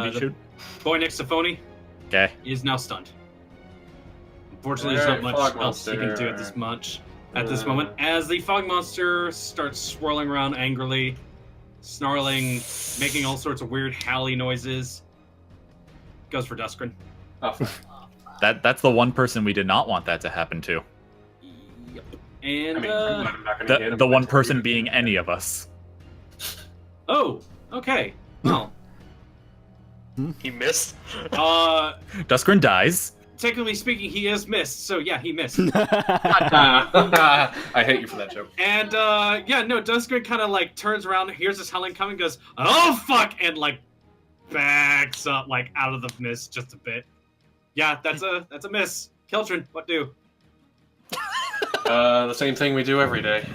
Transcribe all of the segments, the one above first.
did you shoot? Boy next to Phony Okay. is now stunned. Unfortunately, there's not much else he can do at this moment. As the fog monster starts swirling around angrily, snarling, making all sorts of weird howly noises, goes for Duskrin. Oh, That's the one person we did not want that to happen to. Yep. And I'm not gonna hit him. The one person being any of us. oh, okay. Well, He missed. Duskrin dies. technically speaking, he is missed. So yeah, he missed. I hate you for that joke. And yeah, no, Duskrin kind of like turns around, hears this howling coming, goes, "Oh fuck!" and like backs up like out of the mist just a bit. Yeah, that's a miss. Qeltrin, what do? The same thing we do every day.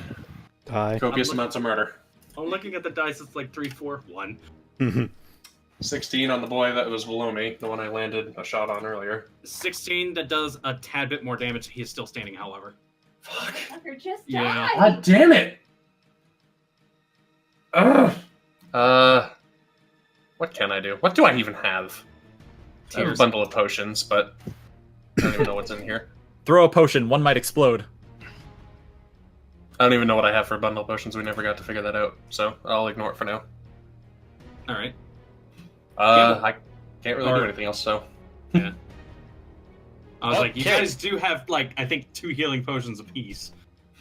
Die. Copious amounts of murder. I'm looking at the dice. It's like 3, 4, 1. 16 on the boy that was below me, the one I landed a shot on earlier. 16. That does a tad bit more damage. He is still standing, however. Fuck. Fucker, just Yeah. die. God damn it! Ugh. What can I do? What do I even have? I have a Tears. bundle of potions, but I don't even know what's in here. Throw a potion, one might explode. I don't even know what I have for bundle of potions. We never got to figure that out, so I'll ignore it for now. All right. I can't really do anything else, so. Yeah. I was like, you Okay. guys do have like I think 2 healing potions apiece.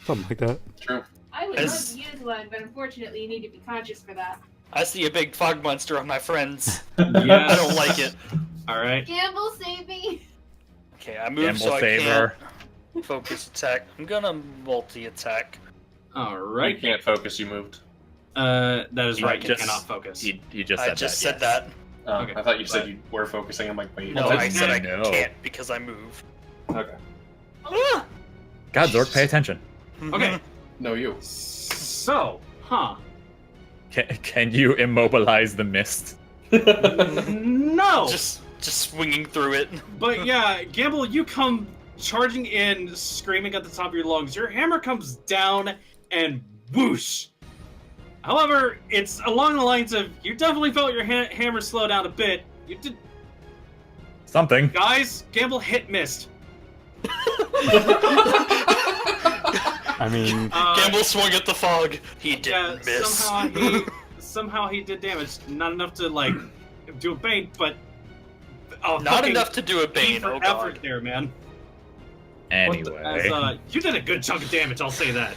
Something like that. True. I would love As- to use one, but unfortunately you need to be conscious for that. I see a big fog monster on my friends. Yes. I don't like it. All right. Gambul, save me! Okay, I moved Gamble so I favor. can't focus attack. I'm gonna multi-attack. All You right. can't focus, you moved. That is You right. You just- cannot focus. You just I said just that. said that. Okay. I thought you said But- you were focusing. I'm like, wait. No, what? I said I No. can't because I move. Okay. God, Zork, pay attention. Okay. No, you. So, huh? Can you immobilize the mist? No. Just swinging through it. But yeah, Gambul, you come charging in, screaming at the top of your lungs. Your hammer comes down and whoosh. However, it's along the lines of you definitely felt your hammer slow down a bit. You did, Something. guys. Gambul hit missed. I mean, Gamble swung at the fog. He Yeah, didn't miss. somehow he did damage. Not enough to like do a bane, but Not enough to do a bane. for Oh effort god. there, man. Anyway. You did a good chunk of damage. I'll say that.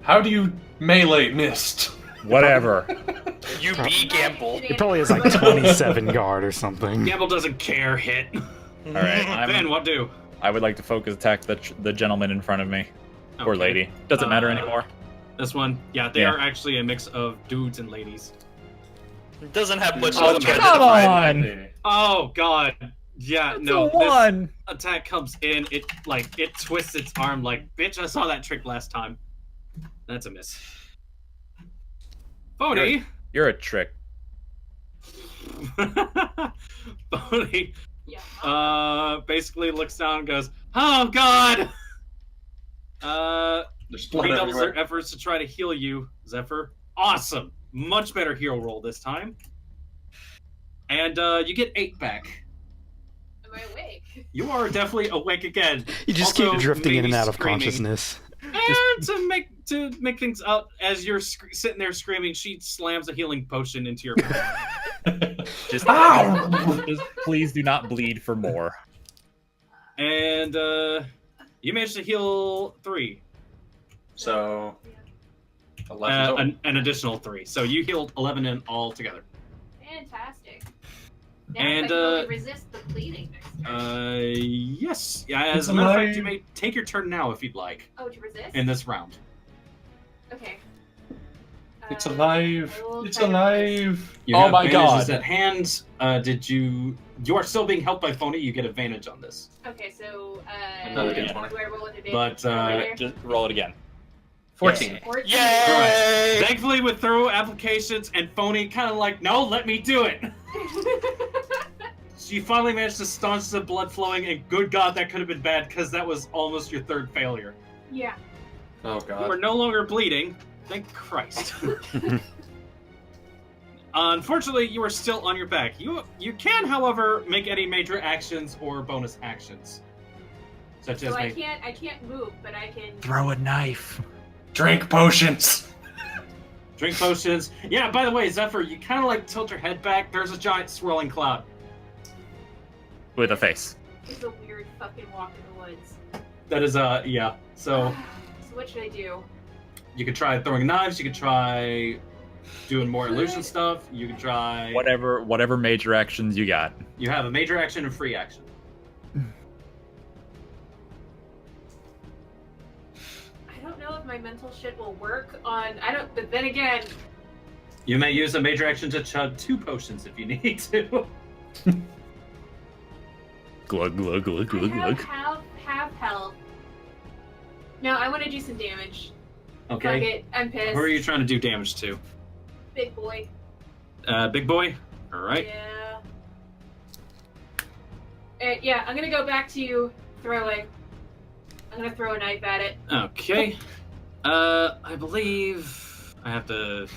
How do you melee missed? Whatever. You be Gamble. it probably has like 27 guard or something. Gambul doesn't care. Hit. All right. Ben, what do? I would like to focus attack the gentleman in front of me. Or Okay. lady. Doesn't matter anymore. This one, yeah, they Yeah. are actually a mix of dudes and ladies. It doesn't have much Oh, to come identify. on! Oh god, yeah, It's no. a one! This attack comes in, it twists its arm like, bitch, I saw that trick last time. That's a miss. Phony. You're a trick. Phony. Yeah. Basically looks down and goes, oh god. There's blood Redoubles their everywhere. efforts to try to heal you, Zephyr. Awesome. Much better hero roll this time. And you get 8 back. Am I awake? You are definitely awake again. You just Also, keep drifting in maybe and out of screaming. consciousness. And to make things out, as you're sitting there screaming, she slams a healing potion into your mouth. Just, Ow! just please do not bleed for more. And you managed to heal 3. So, 11 total. An additional 3. So you healed 11 in all together. Fantastic. Now And, I can only resist the bleeding next turn. Yes. Yeah, as It's a matter of fact, alive. you may take your turn now if you'd like Oh, to resist? in this round. Okay. It's alive! I will It's try to alive! You Oh have my advantages god! at hand. You are still being helped by Phony. You get advantage on this. Okay, so, Another do D20. I roll with advantage? But, earlier? Just roll it again. 14. 14. Yay! Thankfully, with throw applications and Phony kind of like, no, let me do it. She finally managed to staunch the blood flowing, and good God, that could have been bad because that was almost your 3rd failure. Yeah. Oh You are god. no longer bleeding. Thank Christ. Unfortunately, you are still on your back. You can, however, make any major actions or bonus actions, such as So I can't move, but I can. Throw a knife. Drink potions. drink potions. Yeah. By the way, Zephyr, you kind of like tilt your head back. There's a giant swirling cloud. With a face. It's a weird fucking walk in the woods. That is yeah. So So what should I do? you could try throwing knives. You could try doing more illusion stuff. You could try Whatever major actions you got. You have a major action and free action. I don't know if my mental shit will work on. But then again, You may use a major action to chug 2 potions if you need to. Glug glug glug glug I glug. have health. No, I want to do some damage. Fuck Okay. it, I'm pissed. Who are you trying to do damage to? Big boy. Big boy. All right. Yeah. Yeah, I'm gonna go back to throwing. I'm gonna throw a knife at it. Okay. I believe I have to.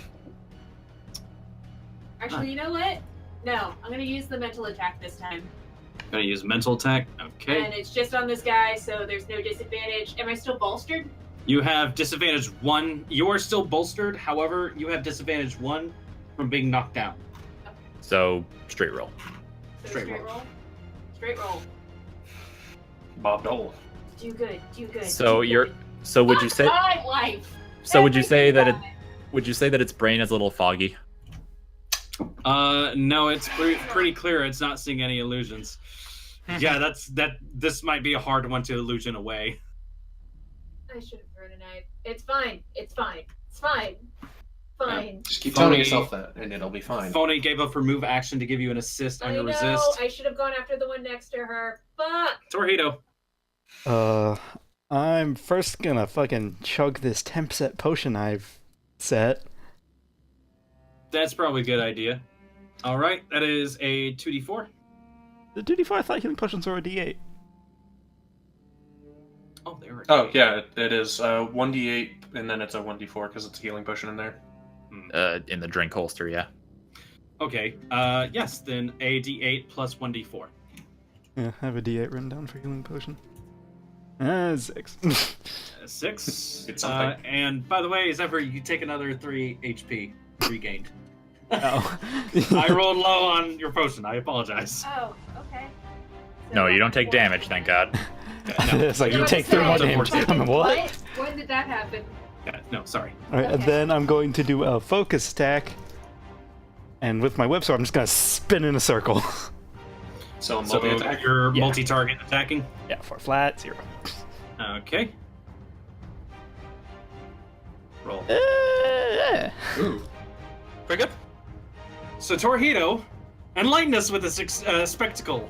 Actually, you know what? No, I'm gonna use the mental attack this time. Gonna use mental attack. Okay. And it's just on this guy, so there's no disadvantage. Am I still bolstered? You have disadvantage 1. You are still bolstered. However, you have disadvantage 1 from being knocked down. So straight roll. So Straight straight roll. roll. Straight roll. Bob Dole. Do good. Do good. So do you're. good. So would you say? My life. So would you Every say that it? time. Would you say that its brain is a little foggy? No, it's pretty clear. It's not seeing any illusions. Yeah, this might be a hard one to illusion away. I should have thrown a knife. It's fine. It's fine. It's fine. Fine. Just keep Phony. telling yourself that, and it'll be fine. Phony gave up her move action to give you an assist on I your know. resist. I should have gone after the one next to her. Fuck. Torihito. I'm first gonna fucking chug this 10% potion I've set. That's probably a good idea. All right, that is a 2d4. The 2d4, I thought healing potions were a d8. Oh, they were. Oh yeah, it is 1d8, and then it's a 1d4 because it's a healing potion in there. In the drink holster, yeah. Okay. Yes. Then a d8 plus 1d4. Yeah, I have a d8 written down for healing potion. 6. 6. It's something. And by the way, Zephyr, you take another 3 HP regained. Oh. I rolled low on your potion. I apologize. Oh, okay. So No, you don't take damage, thank God. It's like, you Yeah, take I was 3 more saying, damage. I'm what? what? When did that happen? Yeah, no, sorry. Alright, and Okay. then I'm going to do a focus attack. And with my whip sword, I'm just gonna spin in a circle. So So multi-attack. you're Yeah. multi-target attacking. Yeah, 4 flat, 0. Okay. Roll. Ooh. Pretty good. So Torihito, enlighten us with this spectacle.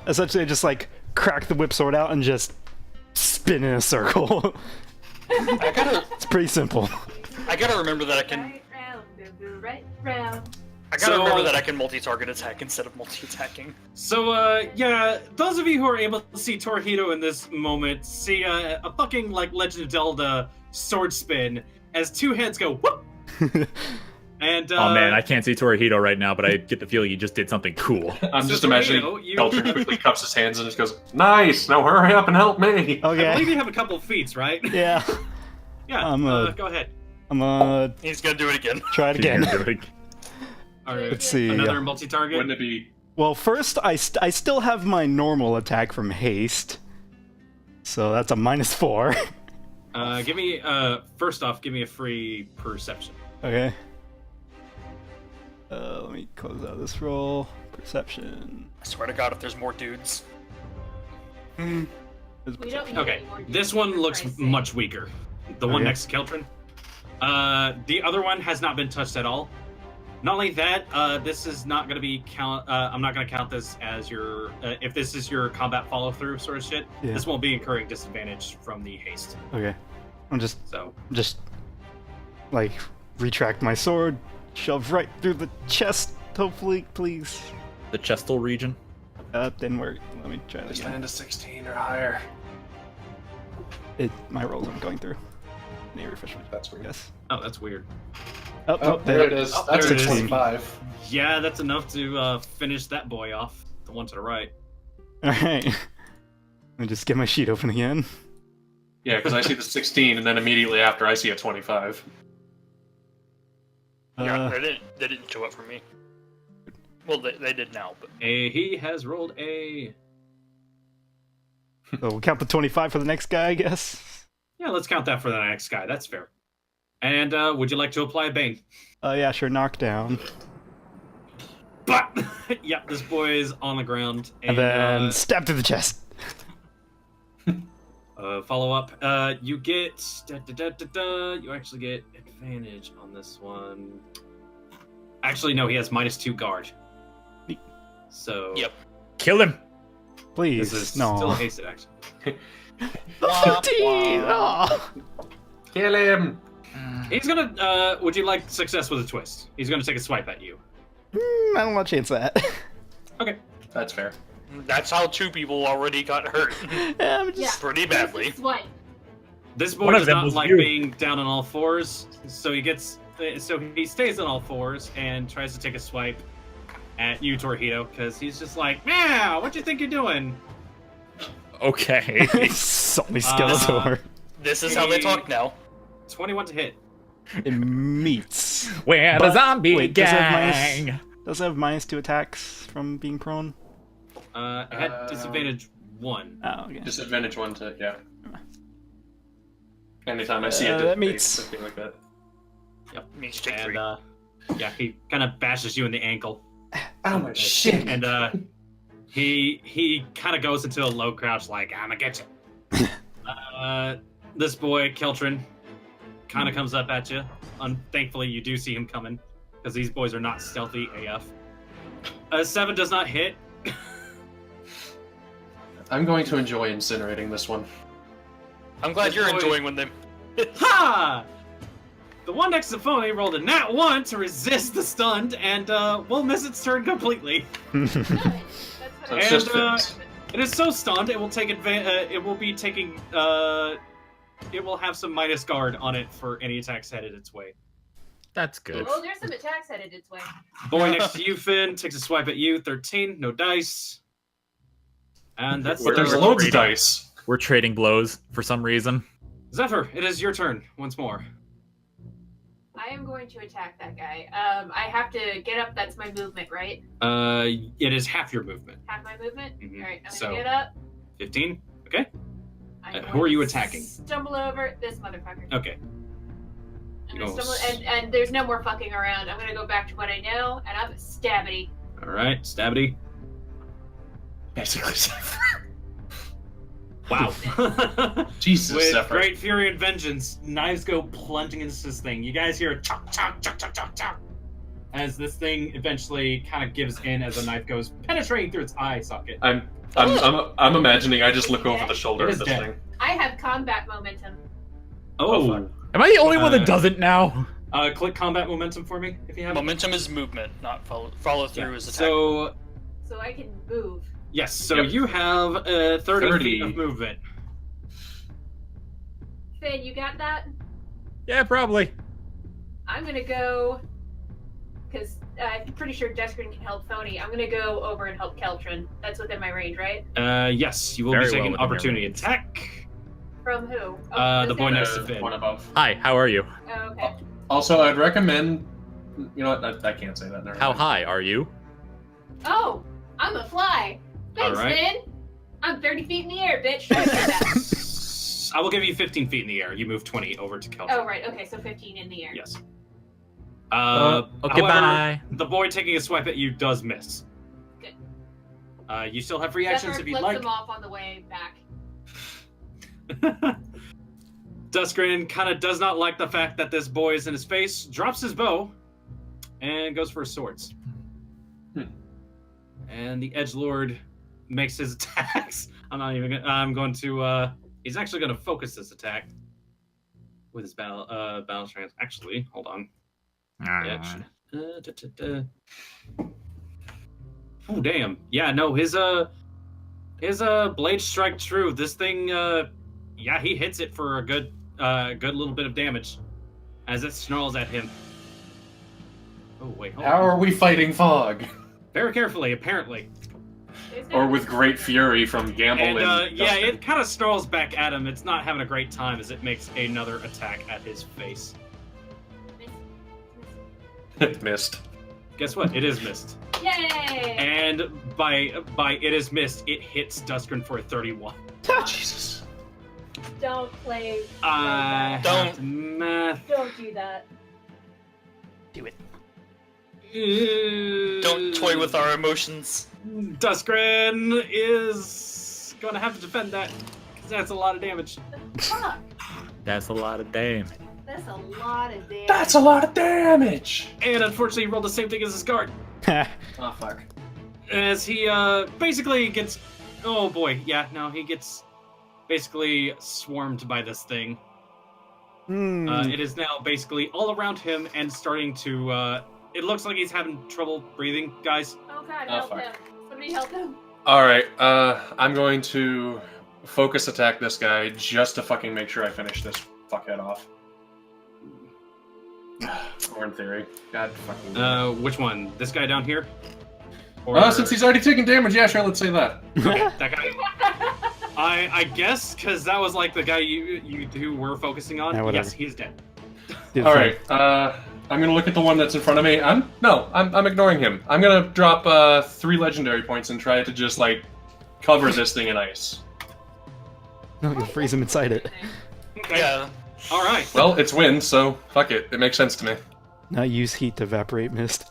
Essentially I just like crack the whip sword out and just spin in a circle. It's pretty simple. I gotta remember that I can. Right round, go right round. I gotta So, remember that I can multi-target attack instead of multi-attacking. So, yeah, those of you who are able to see Torihito in this moment see a fucking, like, Legend of Zelda sword spin as 2 heads go whoop! And, Oh man, I can't see Torihito right now, but I get the feeling he just did something cool. I'm So just imagining Torihito, you- Qeltrin quickly cups his hands and just goes, "Nice! Now hurry up and help me!" I believe Okay. you have a couple of feats, right? Yeah. Yeah, go ahead. I'm gonna He's gonna do it again. try it again. All right. Let's see. Another multi-target. Wouldn't it be? Well, first, I still have my normal attack from haste. So that's a -4. Give me, first off, give me a free perception. Okay. Let me close out this roll. Perception. I swear to God, if there's more dudes. We don't need Okay, any more this dudes, one for looks Christ's sake. much weaker. The one Okay. next to Qeltrin. The other one has not been touched at all. Not only that, this is not going to be count. I'm not going to count this as your. If this is your combat follow through sort of shit, Yeah. this won't be incurring disadvantage from the haste. Okay. I'm just like retract my sword, shove right through the chest. Hopefully, please. The chestal region. Didn't work. Let me try this Just again. land to 16 or higher. My rolls aren't going through. Need to refresh my That's weird. Yes. Oh, that's weird. Oh, there it is. Oh, That's there a it is. 25. Yeah, that's enough to finish that boy off. The one to the right. Alright. Let me just get my sheet open again. Yeah, because I see the 16, and then immediately after I see a 25. Yeah, they didn't show up for me. Well, they did now, but He has rolled a... So we'll count the 25 for the next guy, I guess. Yeah, let's count that for the next guy. That's fair. And would you like to apply a Bane? Yeah, sure, knockdown. But yep, this boy is on the ground. And then stab through the chest. Follow up. You get you actually get advantage on this one. Actually, no, he has -2 guard. So Yep. Kill him. Please, this is no. still a hasted action. 15! Oh. Kill him! He's gonna. Would you like success with a twist? He's gonna take a swipe at you. I don't want to chance that. Okay. That's fair. that's how 2 people already got hurt. I'm just... Yeah. Pretty badly. This is what? This boy One of does them not was like you. being down on all fours, so he gets. So he stays on all fours and tries to take a swipe at you, Torihito, because he's just like, "Meow, what do you think you're doing?" Okay. Salty Skeletor. This is how they talk now. 21 to hit. It meets. We're the But- zombie wait, does it have gang. Does it have -2 attacks from being prone? It had disadvantage 1. Oh, okay. Disadvantage 1 to, yeah. Anytime I see that it, meets- something like that. Means take And 3. yeah, he kind of bashes you in the ankle. Oh my shit! And he kind of goes into a low crouch, like, "I'm gonna get you." This boy, Qeltrin, kind of comes up at you. Thankfully, you do see him coming, because these boys are not stealthy AF. 7 does not hit. I'm going to enjoy incinerating this one. I'm glad This you're boy- enjoying when they. Ha! The one next to Phony rolled a nat 1 to resist the stunned, and will miss its turn completely. Good. That's what So I it's And, just fixed. It is so stunned, it will take it will be taking, it will have some minus guard on it for any attacks headed its way. That's good. Oh, there's some attacks headed its way. Boy next to you, Finn, takes a swipe at you. 13, no dice. And that's But there's the loads of dice. We're trading blows for some reason. Zephyr, it is your turn once more. I am going to attack that guy. I have to get up. That's my movement, right? It is half your movement. Half my movement. Mhm. All right, I'm So- gonna get up. 15. Okay. I'm Who going are you to attacking? Stumble over this motherfucker. Okay. I'm You gonna go stumble, and there's no more fucking around. I'm gonna go back to what I know, and I'm stabbity. All right, Stabity. Basically, Zephyr. Wow. Jesus, With Zephyr. great fury and vengeance, knives go plunging into this thing. You guys hear a chop, chop, chop, chop, chop, chop, as this thing eventually kind of gives in as a knife goes penetrating through its eye socket. I'm imagining I just look over the shoulder It at is this dead. thing. I have combat momentum. Oh, fuck. Am I the only one that Uh, doesn't now? Click combat momentum for me if you have it. Momentum is movement, not follow through Yeah. is attack. So So I can move. yes, so Yep. you have 30 feet of 30. movement. Finn, you got that? Yeah, probably. I'm gonna go, because I'm pretty sure Deskrin can help Phony. I'm gonna go over and help Qeltrin. That's within my range, right? Yes, you will Very be well taking within your opportunity range. attack. From who? The this boy guy? next to Finn. One above. Hi, how are you? Oh, okay. Also, I'd recommend. You know what? I can't say that. Never How mind. high are you? Oh, I'm a fly. Thanks, All right. Finn. I'm 30 feet in the air, bitch. Try to get that. I will give you 15 feet in the air. You move 20 over to Qeltrin. Oh, right. Okay, so 15 in the air. Yes. Okay, however, bye. the boy taking a swipe at you does miss. Good. You still have reactions Zephyr if you'd flips like. him off on the way back. Deskrin kind of does not like the fact that this boy is in his face, drops his bow, and goes for his swords. And the edgelord makes his attacks. I'm going to. He's actually going to focus this attack with his battle strength. Actually, hold on. Oh damn! Yeah, no, his blade strike true. This thing, yeah, he hits it for a good little bit of damage as it snarls at him. Oh wait, hold How on. are we fighting fog? Very carefully, apparently. Or with great fury from Gambul And yeah, Dustin. it kind of snarls back at him. It's not having a great time as it makes another attack at his face. Missed. Guess what? It is missed. Yay! And by it is missed, it hits Duskrin for a 31. Jesus. Don't play. I Don't. have to math. Don't do that. Do it. Don't toy with our emotions. Duskrin is gonna have to defend that because that's a lot of damage. Fuck. That's a lot of damage. That's a lot of damage. That's a lot of damage! And unfortunately, he rolled the same thing as his guard. Oh, fuck. As he basically gets, oh boy, yeah, no, he gets basically swarmed by this thing. It is now basically all around him and starting to. It looks like he's having trouble breathing, guys. Oh god, Oh, help fuck. him. Somebody help him. Alright, I'm going to focus attack this guy just to fucking make sure I finish this fuckhead off. Or in theory. God fucking. Which one? This guy down here? Or Since he's already taken damage, yeah, sure, let's say that. okay, that guy. I guess because that was like the guy you who were focusing on. Yeah, whatever. Yes, he's dead. Dude, Alright, I'm gonna look at the one that's in front of me. I'm ignoring him. I'm gonna drop 3 legendary points and try to just like cover this thing in ice. No, you'll freeze him inside it. Okay. Yeah. All right. Well, it's wind, so fuck it. It makes sense to me. Now use heat to evaporate mist.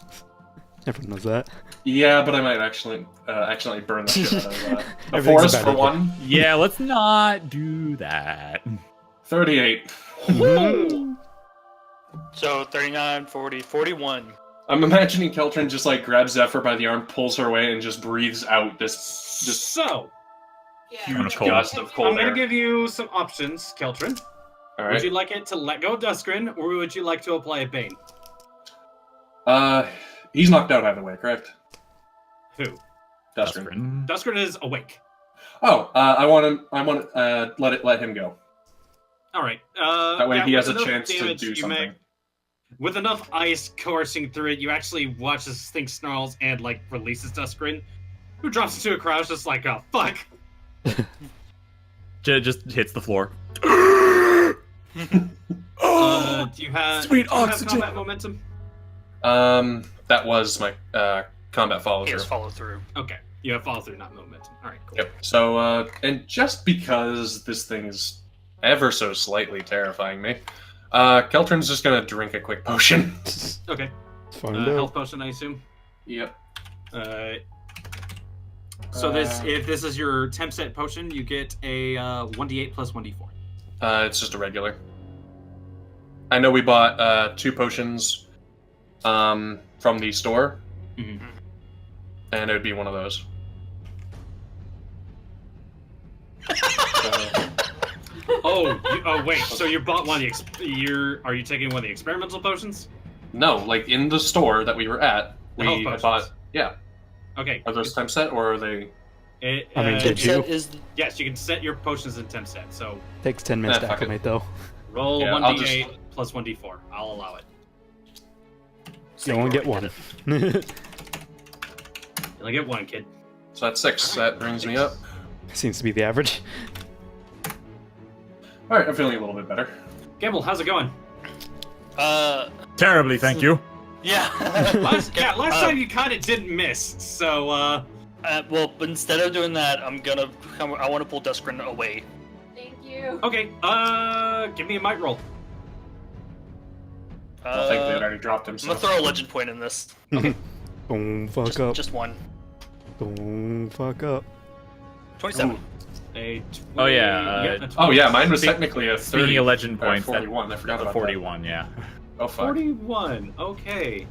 Everyone knows that. Yeah, but I might actually accidentally burn the shit out of the Everything's forest about for it. one. Yeah, let's not do that. 38. So 39, 40, 41. I'm imagining Qeltrin just like grabs Zephyr by the arm, pulls her away, and just breathes out this just So Yeah. huge Cold. gust of I'm cold gonna air. give you some options, Qeltrin. All Would right. you like it to let go of Duskrin, or would you like to apply a Bane? He's knocked out either way, correct? Who? Duskrin. Duskrin is awake. Oh, I want to let him go. All right. That way yeah, he has with a enough chance to damage do you something. make- with enough ice coursing through it, you actually watch this thing snarls and like releases Duskrin, who drops into a crouch, just like, oh fuck. Just hits the floor. Do you have Sweet do you have oxygen. combat momentum? That was my combat follow He through. has follow through. Okay, you have follow through, not momentum. All right, cool. Yep. So, and just because this thing is ever so slightly terrifying me, Qeltrin's just gonna drink a quick potion. Okay. Fine, Health potion, I assume. Yep. So if this is your temp set potion, you get a 1d8 plus 1d4. It's just a regular. I know we bought 2 potions from the store, Mhm. and it would be one of those. Oh, wait. So you bought one of the are you taking one of the experimental potions? No, like in the store that we were at, The health we potions. bought. Yeah. Okay. Are those temp set or are they? I mean, did you? Set is Yes, you can set your potions in temp set. So Takes 10 minutes to fuck it. acclimate, though. roll Yeah, 1d8 plus 1d4. I'll allow it. You only get one. You only get one, kid. So that's 6. That brings me up. Seems to be the average. All right, I'm feeling a little bit better. Gambul, how's it going? Terribly, thank you. Yeah. Last time you kind of didn't miss. So Well, but instead of doing that, I want to pull Duskrin away. Thank you. okay. Give me a might roll. I think they already dropped him. I'm So. gonna throw a legend point in this. Don't fuck up. Just one. Don't fuck up. 27. A Oh, yeah, a Oh yeah, 20. mine was technically a 30. Speaking of legend points, that- 41. I forgot the about 41, yeah. that. Oh fuck. 41. Okay.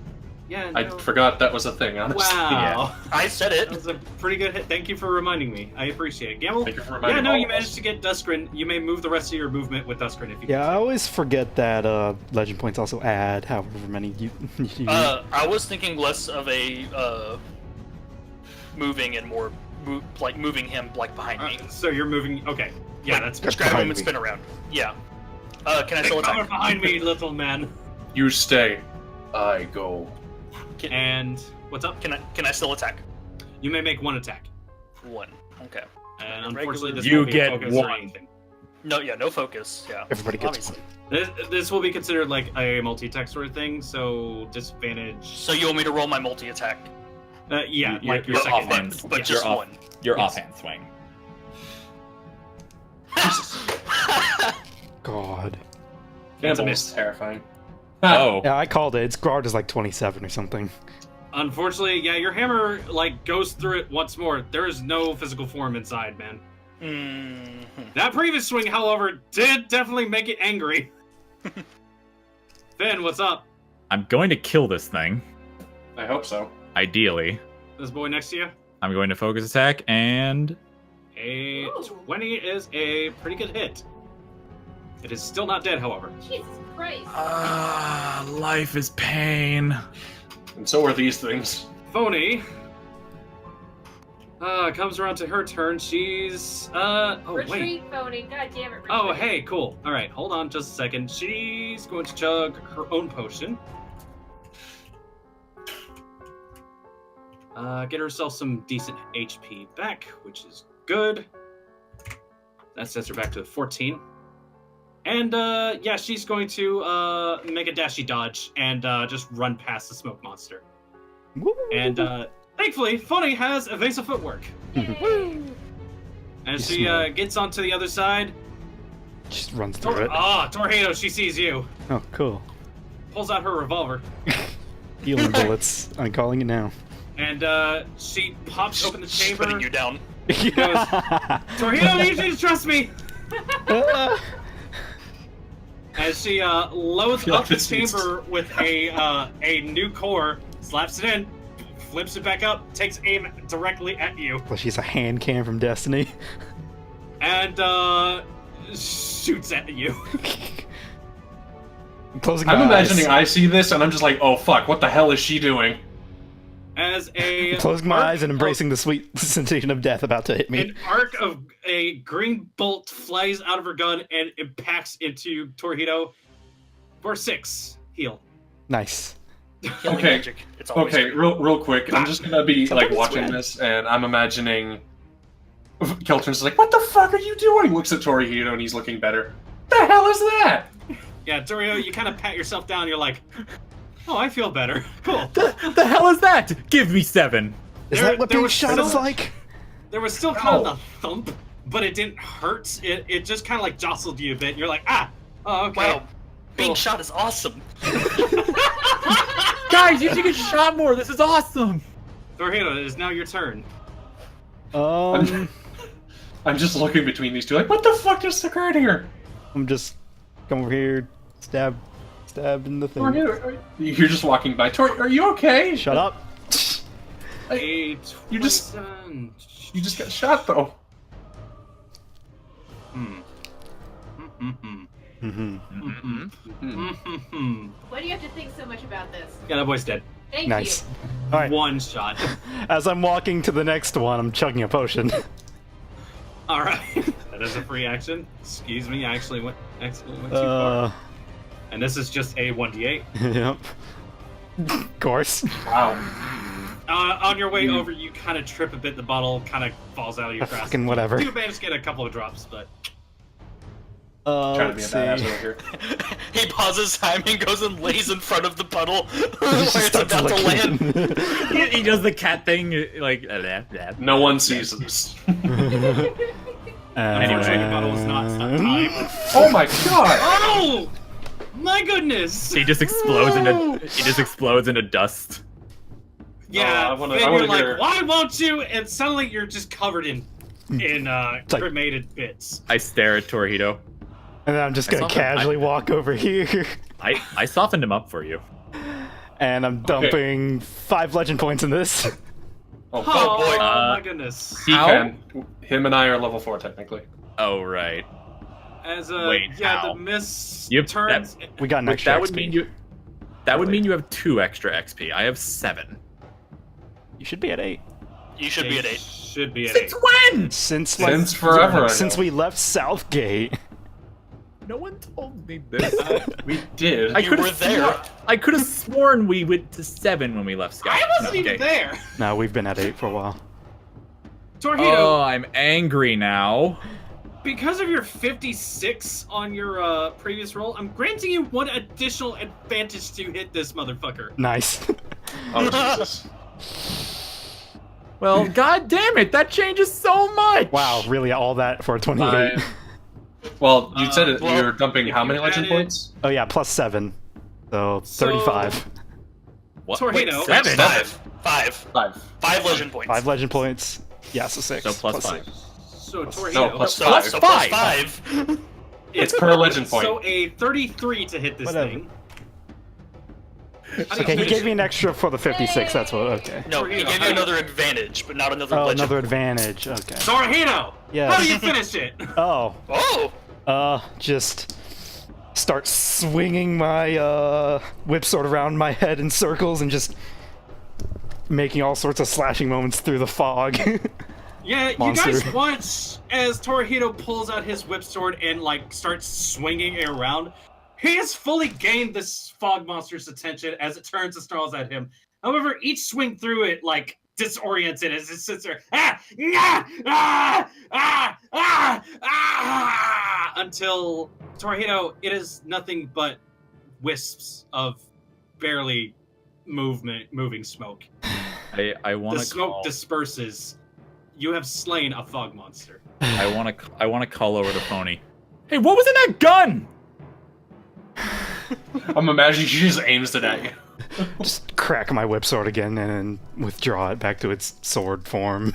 Yeah. I No. forgot that was a thing. Honestly. Wow. I said That it. was a pretty good hit. Thank you for reminding me. I appreciate it. Gamble? Thank you for reminding Yeah, no, all you of us. managed to get Duskrin. You may move the rest of your movement with Duskrin if you Yeah, I always forget that legend points also add however many you use. I was thinking less of a moving and more moving him like behind me. So you're moving. Okay. Yeah, that's Just Grab him behind and me. spin around. Yeah. Can I still Come attack? behind me, little man. You stay. I go. And what's up? Can I still attack? You may make one attack. One. Okay. And unfortunately, this You won't be get focused or one. anything. No, yeah, no focus. Yeah. Everybody gets obviously. This will be considered like a multi-attack sort of thing, so disadvantage. So you want me to roll my multi-attack? Yeah, Your- like your your second offense, one. But Yeah. just Your off- one. Your Yes. offhand swing. God. That's a Gambul miss. is terrifying. Oh. Yeah, I called it. Its guard is like 27 or something. Unfortunately, yeah, your hammer like goes through it once more. There is no physical form inside, man. Mhm. That previous swing, however, did definitely make it angry. Finn, what's up? I'm going to kill this thing. I hope so. Ideally. This boy next to you? I'm going to focus attack and A Ooh. 20 is a pretty good hit. It is still not dead, however. Jesus Christ. life is pain. And so are these things. Phony. Comes around to her turn. She's oh wait. Retreat, phony. God damn it, retreat. Oh hey, cool. Alright, hold on just a second. She's going to chug her own potion. Get herself some decent HP back, which is good. That sets her back to 14. And yeah, she's going to make a dashy dodge and just run past the smoke monster. And thankfully, Phony has evasive footwork. Yay. And He's she smart. gets onto the other side. Just runs through it. Torihito, she sees you. Oh, cool. Pulls out her revolver. Healing bullets. I'm calling it now. And she pops open the chamber. Putting you down. Torihito, you need to trust me. As she loads feel like up the this needs- chamber with a new core, slaps it in, flips it back up, takes aim directly at you, Well, she's a hand cam from Destiny. and shoots at you. I'm closing my I'm eyes. imagining I see this and I'm just like, oh fuck, what the hell is she doing? As a Closing my arc eyes and embracing the sweet sensation of death about to hit me. An arc of a green bolt flies out of her gun and impacts into Torihito for 6 heal. Nice. Healing Okay. magic. It's always Okay, good. real quick. I'm just gonna be like Somebody's watching red. this, and I'm imagining Qeltrin's like, "What the fuck are you doing?" Looks at Torihito, and he's looking better. The hell is that? Yeah, Torihito, you kind of pat yourself down. You're like, oh, I feel better. Cool. The hell is that? Give me 7. Is There- that what there being was shot so is much- like? There was still kind of the thump, but it didn't hurt. It just kind of like jostled you a bit. You're like, oh, okay. Wow. Being Cool. shot is awesome. Guys, you should get shot more. This is awesome. Torihito, it is now your turn. Um, I'm just looking between these two, like, what the fuck just occurred here? I'm just come over here, stab in the thing. You're just walking by. Tori, are you okay? Shut up. A You just- 27. You just got shot though. hmm Why do you have to think so much about this? Yeah, that boy's dead. Thank Nice. you. All right. One shot. As I'm walking to the next one, I'm chugging a potion. All right, that is a free action. Excuse me, I actually went too far. And this is just a 1d8. Yep. Of course. Wow. On your way over, you kind of trip a bit. The bottle kind of falls out of your grasp. Fucking whatever. You managed to get a couple of drops, but Trying to be a Let's badass see. over here. He pauses time and goes and lays in front of the puddle where She it's starts about to land. licking. He does the cat thing, like. Blah, blah. No one sees this. unfortunately, the bottle was not timed. Oh my god! Oh, my goodness! He just explodes into dust. Yeah, I wanna- Finn, I wanna you're like, get her- why won't you? And suddenly you're just covered in like- cremated bits. I stare at Torihito. And then I'm just gonna I saw that. casually walk over here. I softened him up for you. And I'm dumping 5 legend points in this. Oh, Oh, boy. my goodness! he How? can. Him and I are level 4 technically. Oh right. As Wait, yeah, how? the miss Yep, turns. We got an extra That would XP. mean you. That would mean you have 2 extra XP. I have 7. You should be at 8. You should be at 8. Should be at 8. when? Since Since forever ago. Since we left Southgate. No one told me this. We did. You were there. I could have sworn we went to 7 when we left Sky. I wasn't even there. No, we've been at 8 for a while. Torihito, Oh, I'm angry now. because of your 56 on your previous roll, I'm granting you 1 additional advantage to hit this motherfucker. Nice. Oh, Jesus. Well, god damn it, that changes so much. Wow, really all that for a 28? Well, you said well, you're dumping if how you many legend added- points? Oh yeah, plus 7. So 35. What? Torihito. Wait, 7? Five. 5 legend points. 5 legend points. Yeah, so 6. So plus 5. 6. So Torihito. No, plus So, 5. so Plus plus 5. It's per legend point. So a 33 to hit this Whatever. thing. How do you Okay, he finish gave it? me an extra for the 56, that's what, okay. No, he gave you another advantage, but not another Oh, legend. another advantage, okay. Torihito! Yes. How do you finish it? Oh, Oh! just start swinging my whip sword around my head in circles and just making all sorts of slashing moments through the fog. Yeah, Monster. you guys watch as Torihito pulls out his whip sword and like starts swinging it around. He has fully gained this fog monster's attention as it turns and snarls at him. However, each swing through it like disorients it as it sits there until Torihito, it is nothing but wisps of barely moving smoke. I want The to smoke call. disperses. You have slain a fog monster. I want to call over to Phony. Hey, what was in that gun? I'm imagining she just aims it at you. Just crack my whip sword again and then withdraw it back to its sword form.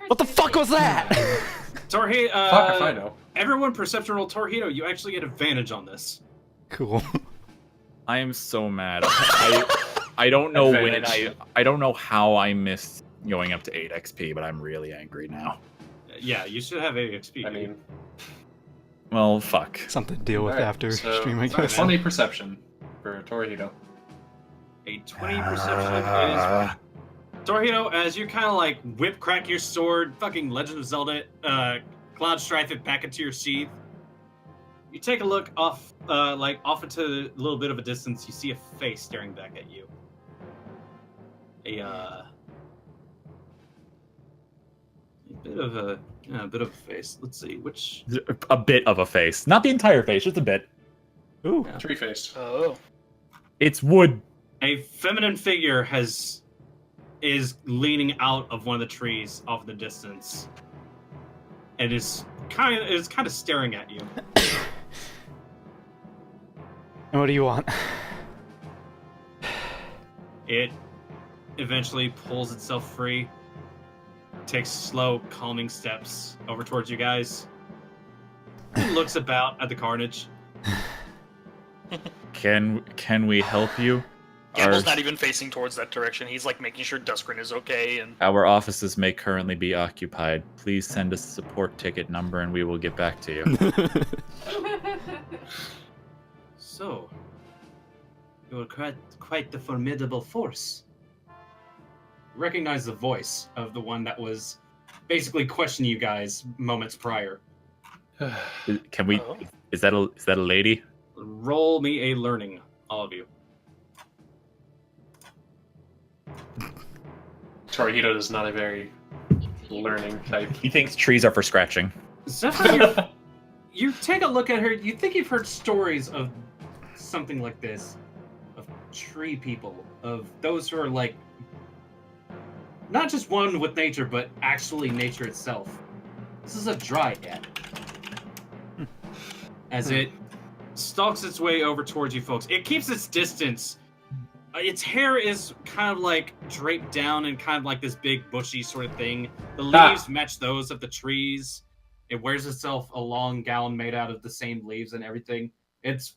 What the fuck was that? Torihito, Fuck if I know. everyone perception roll Torihito, you actually get advantage on this. Cool. I am so mad. I don't know Advantage. I don't know how I missed going up to 8 XP, but I'm really angry now. Yeah, you should have 8 XP. I mean, Well, fuck. Something to deal with alright, after so stream, I it's a guess. 20 perception for Torihito. a 20 perception is Torihito, as you kind of like whip crack your sword, fucking Legend of Zelda, Cloud Strife it back into your sheath. You take a look off, off into a little bit of a distance. You see a face staring back at you. A bit of a face. Let's see which. A bit of a face. Not the entire face, just a bit. Ooh. Tree face. Oh. It's wood. A feminine figure is leaning out of one of the trees off in the distance, and is kind of staring at you. And what do you want? It eventually pulls itself free, takes slow, calming steps over towards you guys, and looks about at the carnage. Can we help you? Gambul's Our- not even facing towards that direction. He's like making sure Duskrin is okay, and Our offices may currently be occupied. Please send us a support ticket number and we will get back to you. So, you're quite the formidable force. Recognize the voice of the one that was basically questioning you guys moments prior. Can we? Oh. Is that a lady? Roll me a learning, all of you. Torihito is not a very learning type. He thinks trees are for scratching. Zephyr, you take a look at her, you think you've heard stories of something like this, of tree people, of those who are like, not just one with nature, but actually nature itself. This is a dryad. As it stalks its way over towards you folks. It keeps its distance. Its hair is kind of like draped down in kind of like this big bushy sort of thing. The leaves match those of the trees. It wears itself a long gown made out of the same leaves and everything. Its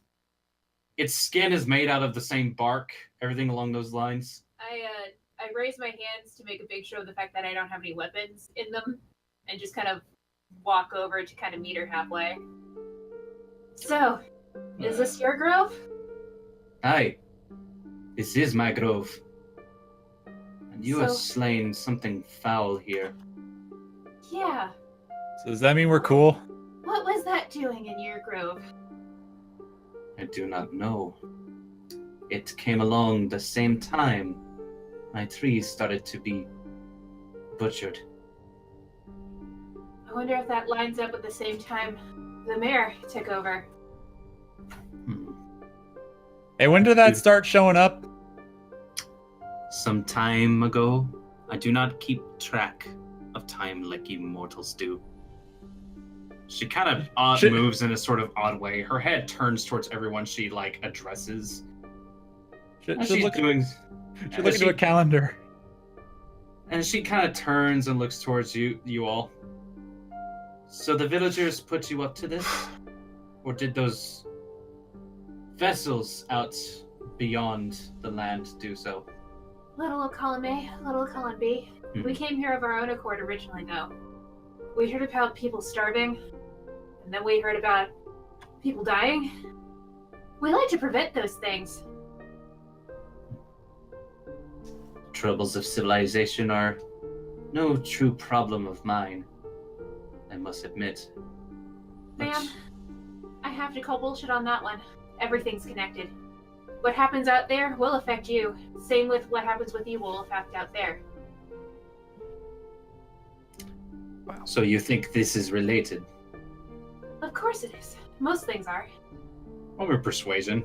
skin is made out of the same bark, everything along those lines. I raise my hands to make a big show of the fact that I don't have any weapons in them, and just kind of walk over to kind of meet her halfway. So, is this your grove? Aye, this is my grove. And you have So- slain something foul here. Yeah. So does that mean we're cool? What was that that doing in your grove? I do not know. It came along the same time my trees started to be butchered. I wonder if that lines up with the same time the mayor took over. Hey, when did that start showing up? Some time ago. I do not keep track of time like you mortals do. She kind of moves in a sort of odd way. Her head turns towards everyone she like addresses. Should look into a calendar. And she kind of turns and looks towards you all. So the villagers put you up to this? Or did those vessels out beyond the land do so? Little column A, little column B. We came here of our own accord originally, though. We heard about people starving, and then we heard about people dying. We like to prevent those things. Troubles of civilization are no true problem of mine, I must admit. Ma'am, I have to call bullshit on that one. Everything's connected. What happens out there will affect you. Same with what happens with you will affect out there. Wow. So you think this is related? Of course it is. Most things are. Over persuasion.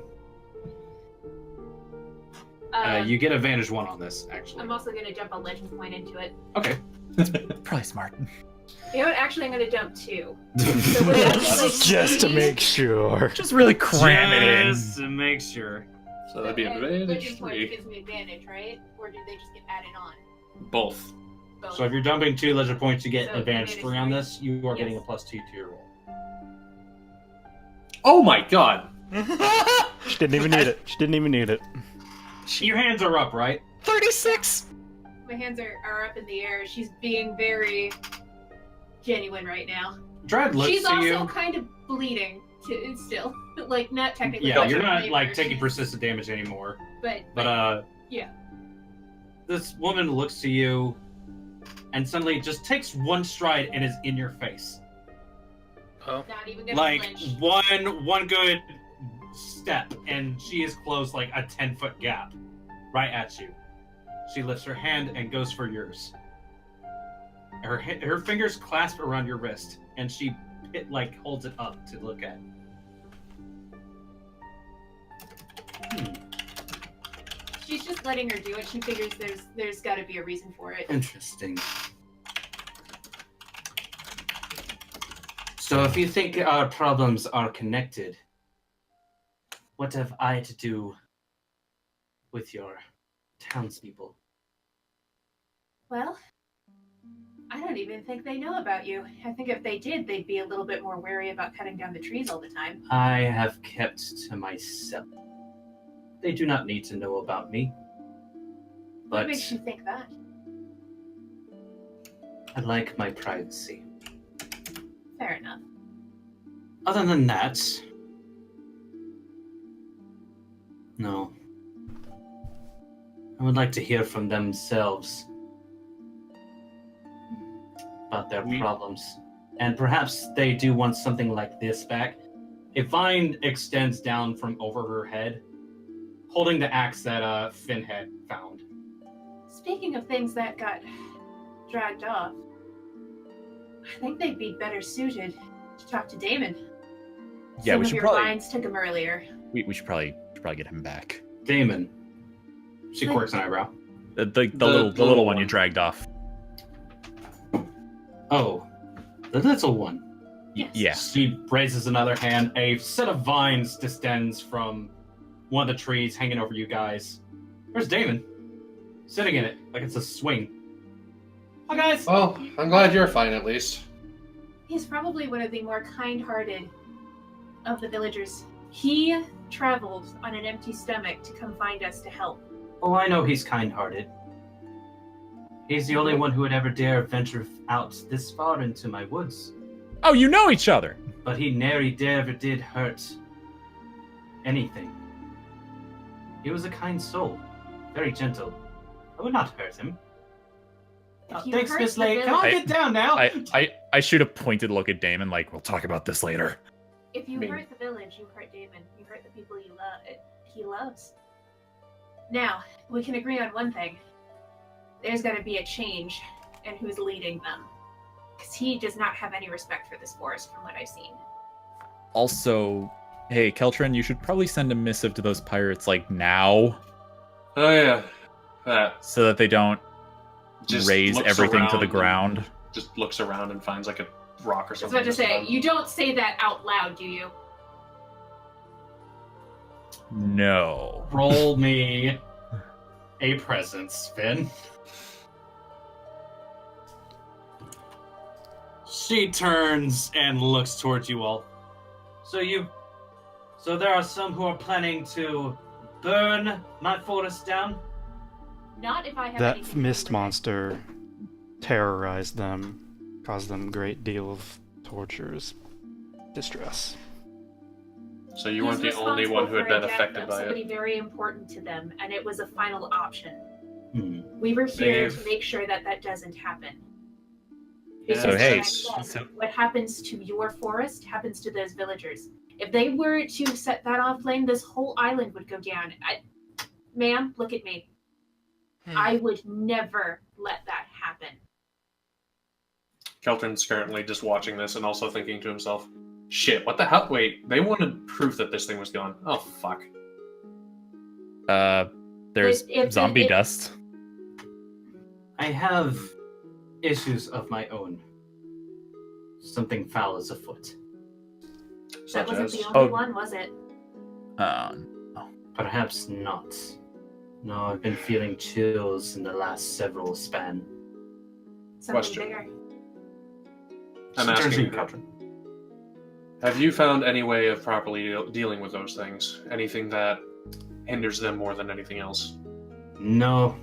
You get advantage 1 on this, actually. I'm also going to dump a legend point into it. Okay. Probably smart. You know what? Actually, I'm going to dump 2. So we're actually Just to make sure. Just really cram it in. Just to make sure. So that'd be advantage legend point 3. gives me advantage, right? Or do they just get added on? Both. Both. So if you're dumping 2 legend points, you get So advantage advantage 3 on 3. this. You are Yes. getting a +2 to your roll. Oh my god! She didn't even need it. She didn't even need it. Your hands are up, right? 36! My hands are up in the air. She's being very genuine right now. Dread looks She's to also you. kind of bleeding still. Like, not technically. Yeah, like you're a not rape like or taking she's- persistent damage anymore. But yeah. This woman looks to you and suddenly just takes one stride and is in your face. Oh. Not even gonna Like flinch. one good step and she is closed like a 10-foot gap right at you. She lifts her hand and goes for yours. Her fingers clasp around your wrist and she holds it up to look at. She's just letting her do it. She figures there's got to be a reason for it. Interesting. So if you think our problems are connected, what have I to do with your townspeople? Well, I don't even think they know about you. I think if they did, they'd be a little bit more wary about cutting down the trees all the time. I have kept to myself. They do not need to know about me. What But makes you think that? I like my privacy. Fair enough. Other than that, no. I would like to hear from themselves about their problems. And perhaps they do want something like this back. A vine extends down from over her head, holding the axe that Finn had found. Speaking of things that got dragged off, I think they'd be better suited to talk to Damon. Yeah, Some we of should your probably vines took him earlier. we should probably get him back. Damon. She quirks an eyebrow. The little one you dragged off. Oh, the little one. Yeah. She raises another hand. A set of vines descends from one of the trees hanging over you guys. Where's Damon? Sitting in it, like it's a swing. Hi, guys. Well, I'm glad you're fine at least. He's probably one of the more kind-hearted of the villagers. He traveled on an empty stomach to come find us to help. Oh, I know he's kind-hearted. He's the only one who would ever dare venture out this far into my woods. Oh, you know each other. But he nary ever did hurt anything. He was a kind soul, very gentle. I would not hurt him. If you Thanks, hurt Miss the Lake. Come on, village- get down now. I shoot a pointed look at Damon, like, we'll talk about this later. If you I mean- hurt the village, you hurt Damon. You hurt the people he loves. Now, we can agree on one thing. There's got to be a change in who's leading them. Because he does not have any respect for this forest from what I've seen. Also, hey, Qeltrin, you should probably send a missive to those pirates, like, now, Oh yeah, that so that they don't just raise looks everything to around the and ground. Just looks around and finds like a rock or I was something. about to say, that's you don't say that out loud, do you? No. Roll me a presence, Finn. She turns and looks towards you all. So there are some who are planning to burn my forest down? Not if I have That anything to do mist with it. monster terrorized them, caused them a great deal of tortures, distress. So you He's weren't the only one who had responsible been for a death affected of by somebody it. very important to them, and it was a final option. Hmm. We were here They've- to make sure that that doesn't happen. Yeah, So, hey, like I said, so- what happens to your forest happens to those villagers. If they were to set that off flame, this whole island would go down. Ma'am, look at me. I would never let that happen. Qeltrin's currently just watching this and also thinking to himself, shit, what the hell? Wait, they wanted proof that this thing was gone. Oh, fuck. There's If- zombie if- dust. I have issues of my own. Something foul is afoot. That Such wasn't as... the only Oh. one, was it? Perhaps not. No, I've been feeling chills in the last several span. Something Question. bigger. I'm She turns to asking, you, Qeltrin. have you found any way of properly dealing with those things? Anything that hinders them more than anything else? No,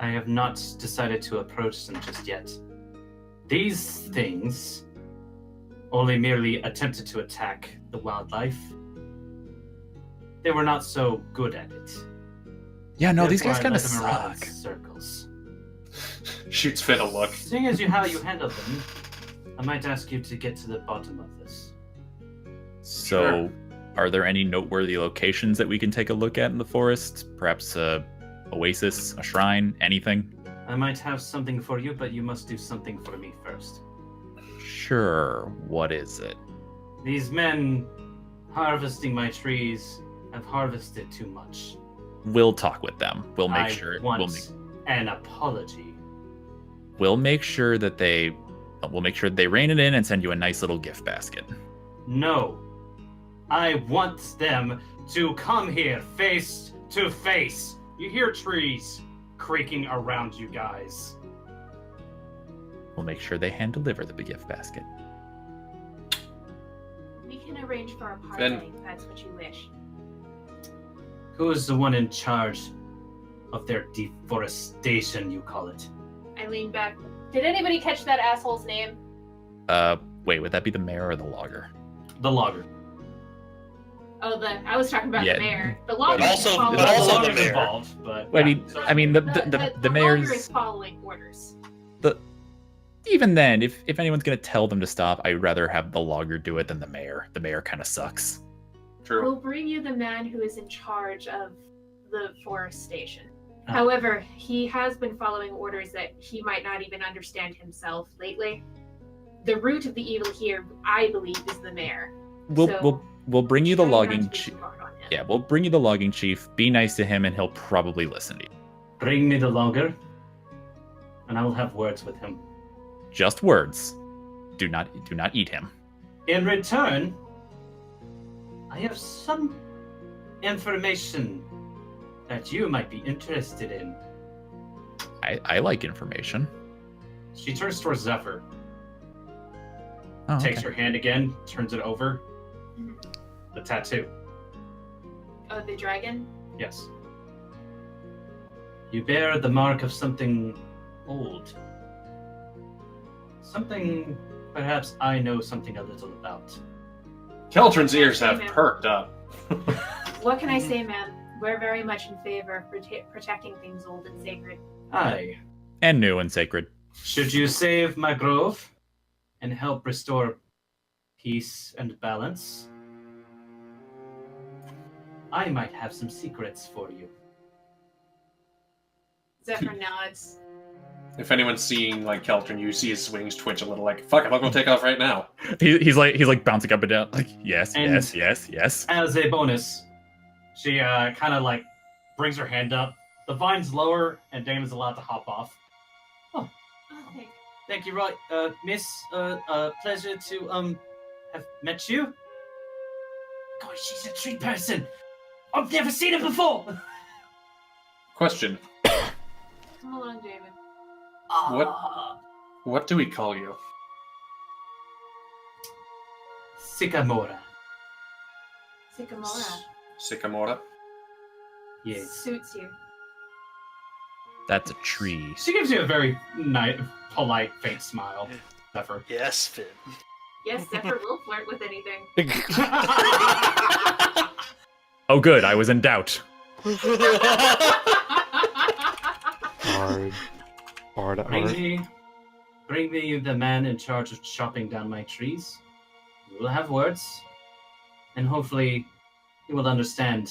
I have not decided to approach them just yet. These things only merely attempted to attack the wildlife. They were not so good at it. Yeah, no, these Therefore, guys I kind of led them around in suck. circles. Shoots Finn a look. Seeing as how you handled them, I might ask you to get to the bottom of this. So, are there any noteworthy locations that we can take a look at in the forest? Perhaps a oasis, a shrine, anything? I might have something for you, but you must do something for me first. Sure. What is it? These men harvesting my trees have harvested too much. We'll talk with them. We'll make I sure. want an apology. We'll make sure that they. We'll make sure they rein it in and send you a nice little gift basket. No. I want them to come here face to face. You hear trees creaking around you guys. We'll make sure they hand deliver the gift basket. We can arrange for a Then- parlay if that's what you wish. Who is the one in charge of their deforestation, you call it? I lean back. Did anybody catch that asshole's name? Wait, would that be the mayor or the logger? The logger. Oh, I was talking about Yeah. the mayor. The logger But is also- following but also the orders. mayor. involved, but Well, yeah. I mean, the logger mayor's. is following orders. Even then, if anyone's gonna tell them to stop, I'd rather have the logger do it than the mayor. The mayor kind of sucks. True. We'll bring you the man who is in charge of the forest station. Ah. However, he has been following orders that he might not even understand himself lately. The root of the evil here, I believe, is the mayor. We'll bring you the Try not logging to be chief. too hard on him. Yeah, we'll bring you the logging chief. Be nice to him, and he'll probably listen to you. Bring me the logger, and I will have words with him. Just words. Do not eat him. In return, I have some information that you might be interested in. I like information. She turns towards Zephyr, Oh, takes okay. her hand again, turns it over. Mhm. The tattoo. Oh, the dragon? Yes. You bear the mark of something old. Something perhaps I know something a little about. Qeltrin's ears have perked up. What can I say, ma'am? We're very much in favor of protecting things old and sacred. Aye. And new and sacred. Should you save my grove and help restore peace and balance, I might have some secrets for you. Zephyr nods. If anyone's seeing like Qeltrin, you see his wings twitch a little. Like, fuck it, I'll go take off right now. He's like bouncing up and down. Like, yes, And- yes. As a bonus, she kind of like brings her hand up. The vine's lower, and Damon's allowed to hop off. Oh, thanks. Thank you, right, Miss. Pleasure to have met you. Gosh, she's a tree person. I've never seen her before. Question: Come along, David. What do we call you? Sycamora. Sycamora. Sycamora. Yes. Suits you. That's a tree. She gives you a very polite, faint smile. Zephyr. Yes, Finn. Yes, Zephyr will flirt with anything. Oh, good. I was in doubt. Hard. Bring me the man in charge of chopping down my trees. We will have words, and hopefully he will understand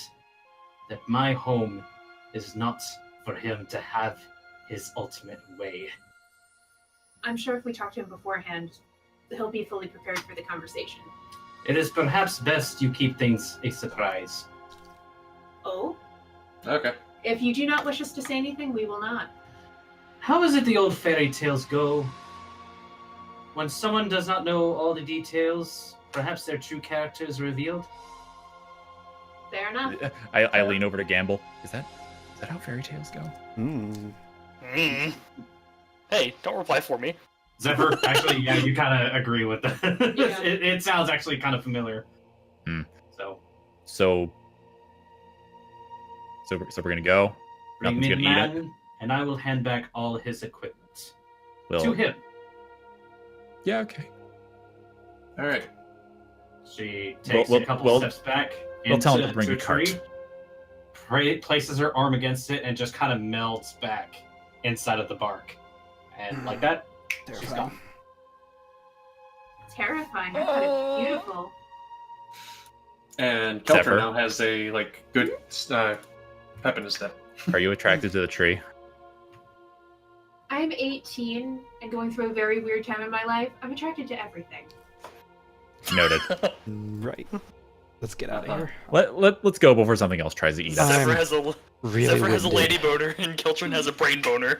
that my home is not for him to have his ultimate way. I'm sure if we talk to him beforehand, he'll be fully prepared for the conversation. It is perhaps best you keep things a surprise. Oh? Okay. If you do not wish us to say anything, we will not. How is it the old fairy tales go? When someone does not know all the details, perhaps their true character is revealed? Fair enough. I lean over to Gambul. Is that how fairy tales go? Hey, don't reply for me. Zephyr, actually, yeah, you kind of agree with that. Yeah. It sounds actually kind of familiar. So we're gonna go. Bring Nothing's me the gonna eat it. man, and I will hand back all his equipment to Well, him. yeah, okay. All right. She takes Well, a couple well, steps back we'll tell him to into bring the the cart. tree, places her arm against it, and just kind of melts back inside of the bark. And like that, she's gone. Terrifying. I thought it was beautiful. And Zephyr. Qeltrin now has a like good pep in his step. Are you attracted to the tree? I'm 18 and going through a very weird time in my life. I'm attracted to everything. Noted. Right. Let's get out of here. Let's go before something else tries to eat us. Zephyr I'm has a Really Zephyr has a winded. lady boner, and Qeltrin has a brain boner.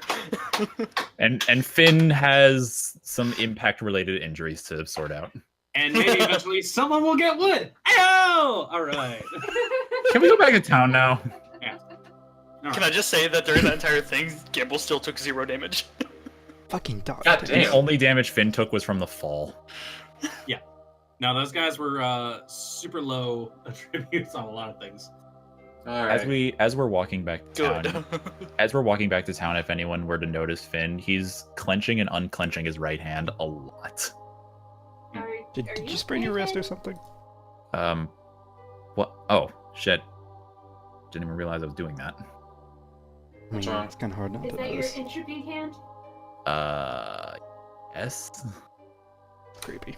And Finn has some impact-related injuries to sort out. And maybe eventually someone will get wood. Ow! All right. Can we go back to town now? Can I just say that during that entire thing, Gambul still took 0 damage? Fucking dog. God The damn. only damage Finn took was from the fall. Now those guys were super low attributes on a lot of things. All right. As we're walking back to Good. town, if anyone were to notice Finn, he's clenching and unclenching his right hand a lot. Did you sprain your wrist or something? What? Oh, shit. Didn't even realize I was doing that. I What's mean, wrong? it's kind of hard not Is to that your notice. entropy hand? Yes. Creepy.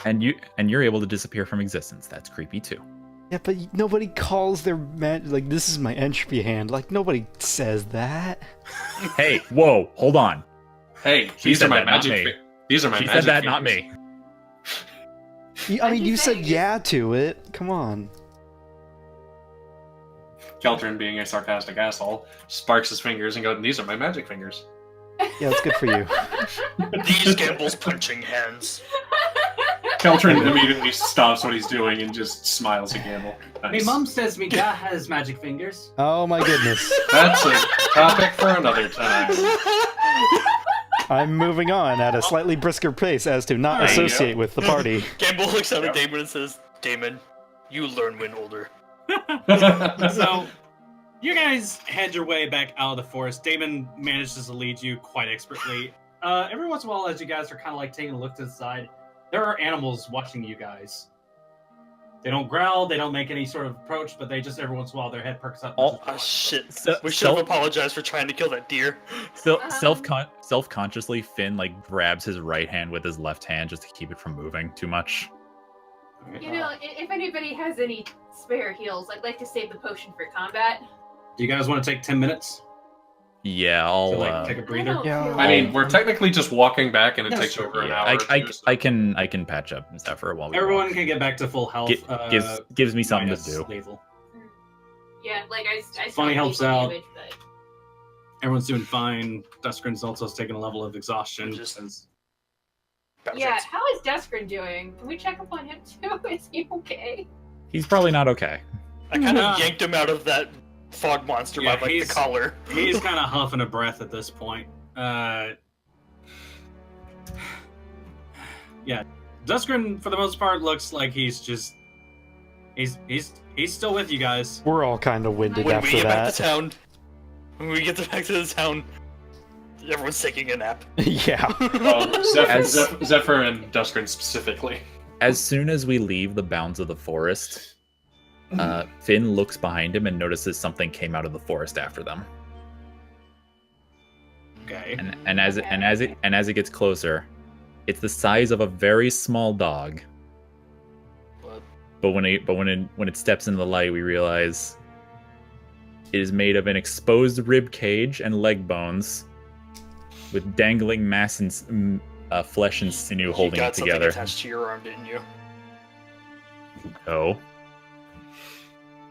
And you're able to disappear from existence. That's creepy too. Yeah, but nobody calls their like, this is my entropy hand. Like, nobody says that. Hey, whoa, hold on. Hey, She these said are my that, not magic. me. These are my She magic. said that, not fingers. me. I mean, I'm you just said saying. yeah to it. Come on. Qeltrin, being a sarcastic asshole, sparks his fingers and goes, "These are my magic fingers." Yeah, it's good for you. These Gambul's punching hands. Qeltrin immediately stops what he's doing and just smiles at Gambul. My Nice. mom says me guy has magic fingers. Oh my goodness. That's a topic for another time. I'm moving on at a slightly brisker pace as to not There you go. associate with the party. Gambul looks out Yeah. at Damon and says, Damon, you learn when older. So, you guys head your way back out of the forest. Damon manages to lead you quite expertly. Every once in a while, as you guys are kind of like taking a look to the side, there are animals watching you guys. They don't growl, they don't make any sort of approach, but they just every once in a while their head perks up. Oh, Oh shit! So- We should have self- apologized for trying to kill that deer. Self-consciously, Finn like grabs his right hand with his left hand just to keep it from moving too much. You know, if anybody has any spare heals, I'd like to save the potion for combat. Do you guys want to take 10 minutes Yeah, to I'll. take a breather? Yeah. I mean, we're technically just walking back, and it Yeah, takes sure. over an Yeah, hour. I can patch up Zephyr while we Everyone walk. can get back to full health. Gives me something to minus do. lethal. Yeah, like I Funny saw helps lethal out. damage, but Everyone's doing fine. Duskrin's also taking a level of exhaustion. Just- as- yeah, how is Deskrin doing? Can we check up on him too? Is he okay? He's probably not okay. I kind Yeah. of yanked him out of that fog monster Yeah, by like he's- the collar. He's kind of huffing a breath at this point. Yeah, Duskrin for the most part looks like he's still with you guys. We're all kind of winded When we after get back to that. town, back to the town, everyone's taking a nap. Yeah. Zephyr and Duskrin specifically. As soon as we leave the bounds of the forest, Finn looks behind him and notices something came out of the forest after them. Okay. And as it gets closer, it's the size of a very small dog. But when it steps into the light, we realize it is made of an exposed rib cage and leg bones, with dangling mass and flesh and sinew holding you it got something together. attached to your arm, didn't you? Oh,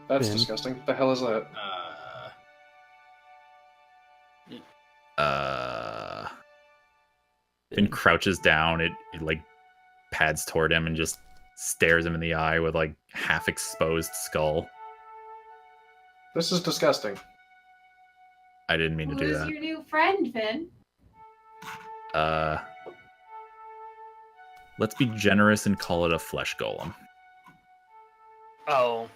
That's Finn. disgusting. What the hell is that? Finn crouches down. It like pads toward him and just stares him in the eye with like half exposed skull. This is disgusting. I didn't mean to do Who's that. your new friend, Finn? Let's be generous and call it a flesh golem. Oh,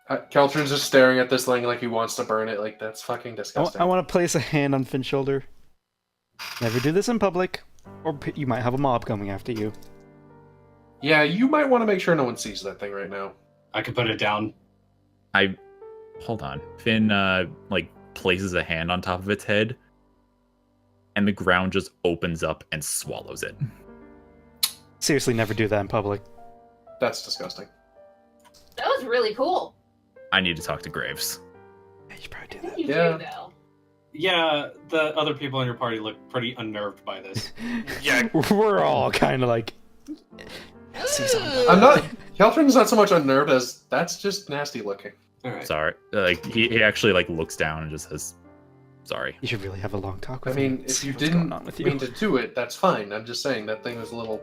Qeltrin's just staring at this thing like he wants to burn it. Like, that's fucking disgusting. I want to place a hand on Finn's shoulder. Never do this in public, or you might have a mob coming after you. Yeah, you might want to make sure no one sees that thing right now. I can put it down. Hold on. Finn like places a hand on top of its head, and the ground just opens up and swallows it. Seriously, never do that in public. That's disgusting. That was really cool. I need to talk to Graves. Yeah, you should probably do I think that. you Yeah. do, though. Yeah, the other people in your party look pretty unnerved by this. yeah. We're all kind of like. See something. I'm not. Qeltrin's not so much unnerved as that's just nasty looking. All right. Sorry. Like he actually like looks down and just says, "Sorry." You should really have a long talk I with mean, him. if See you what's going didn't on with mean you. to do it, that's fine. I'm just saying that thing was a little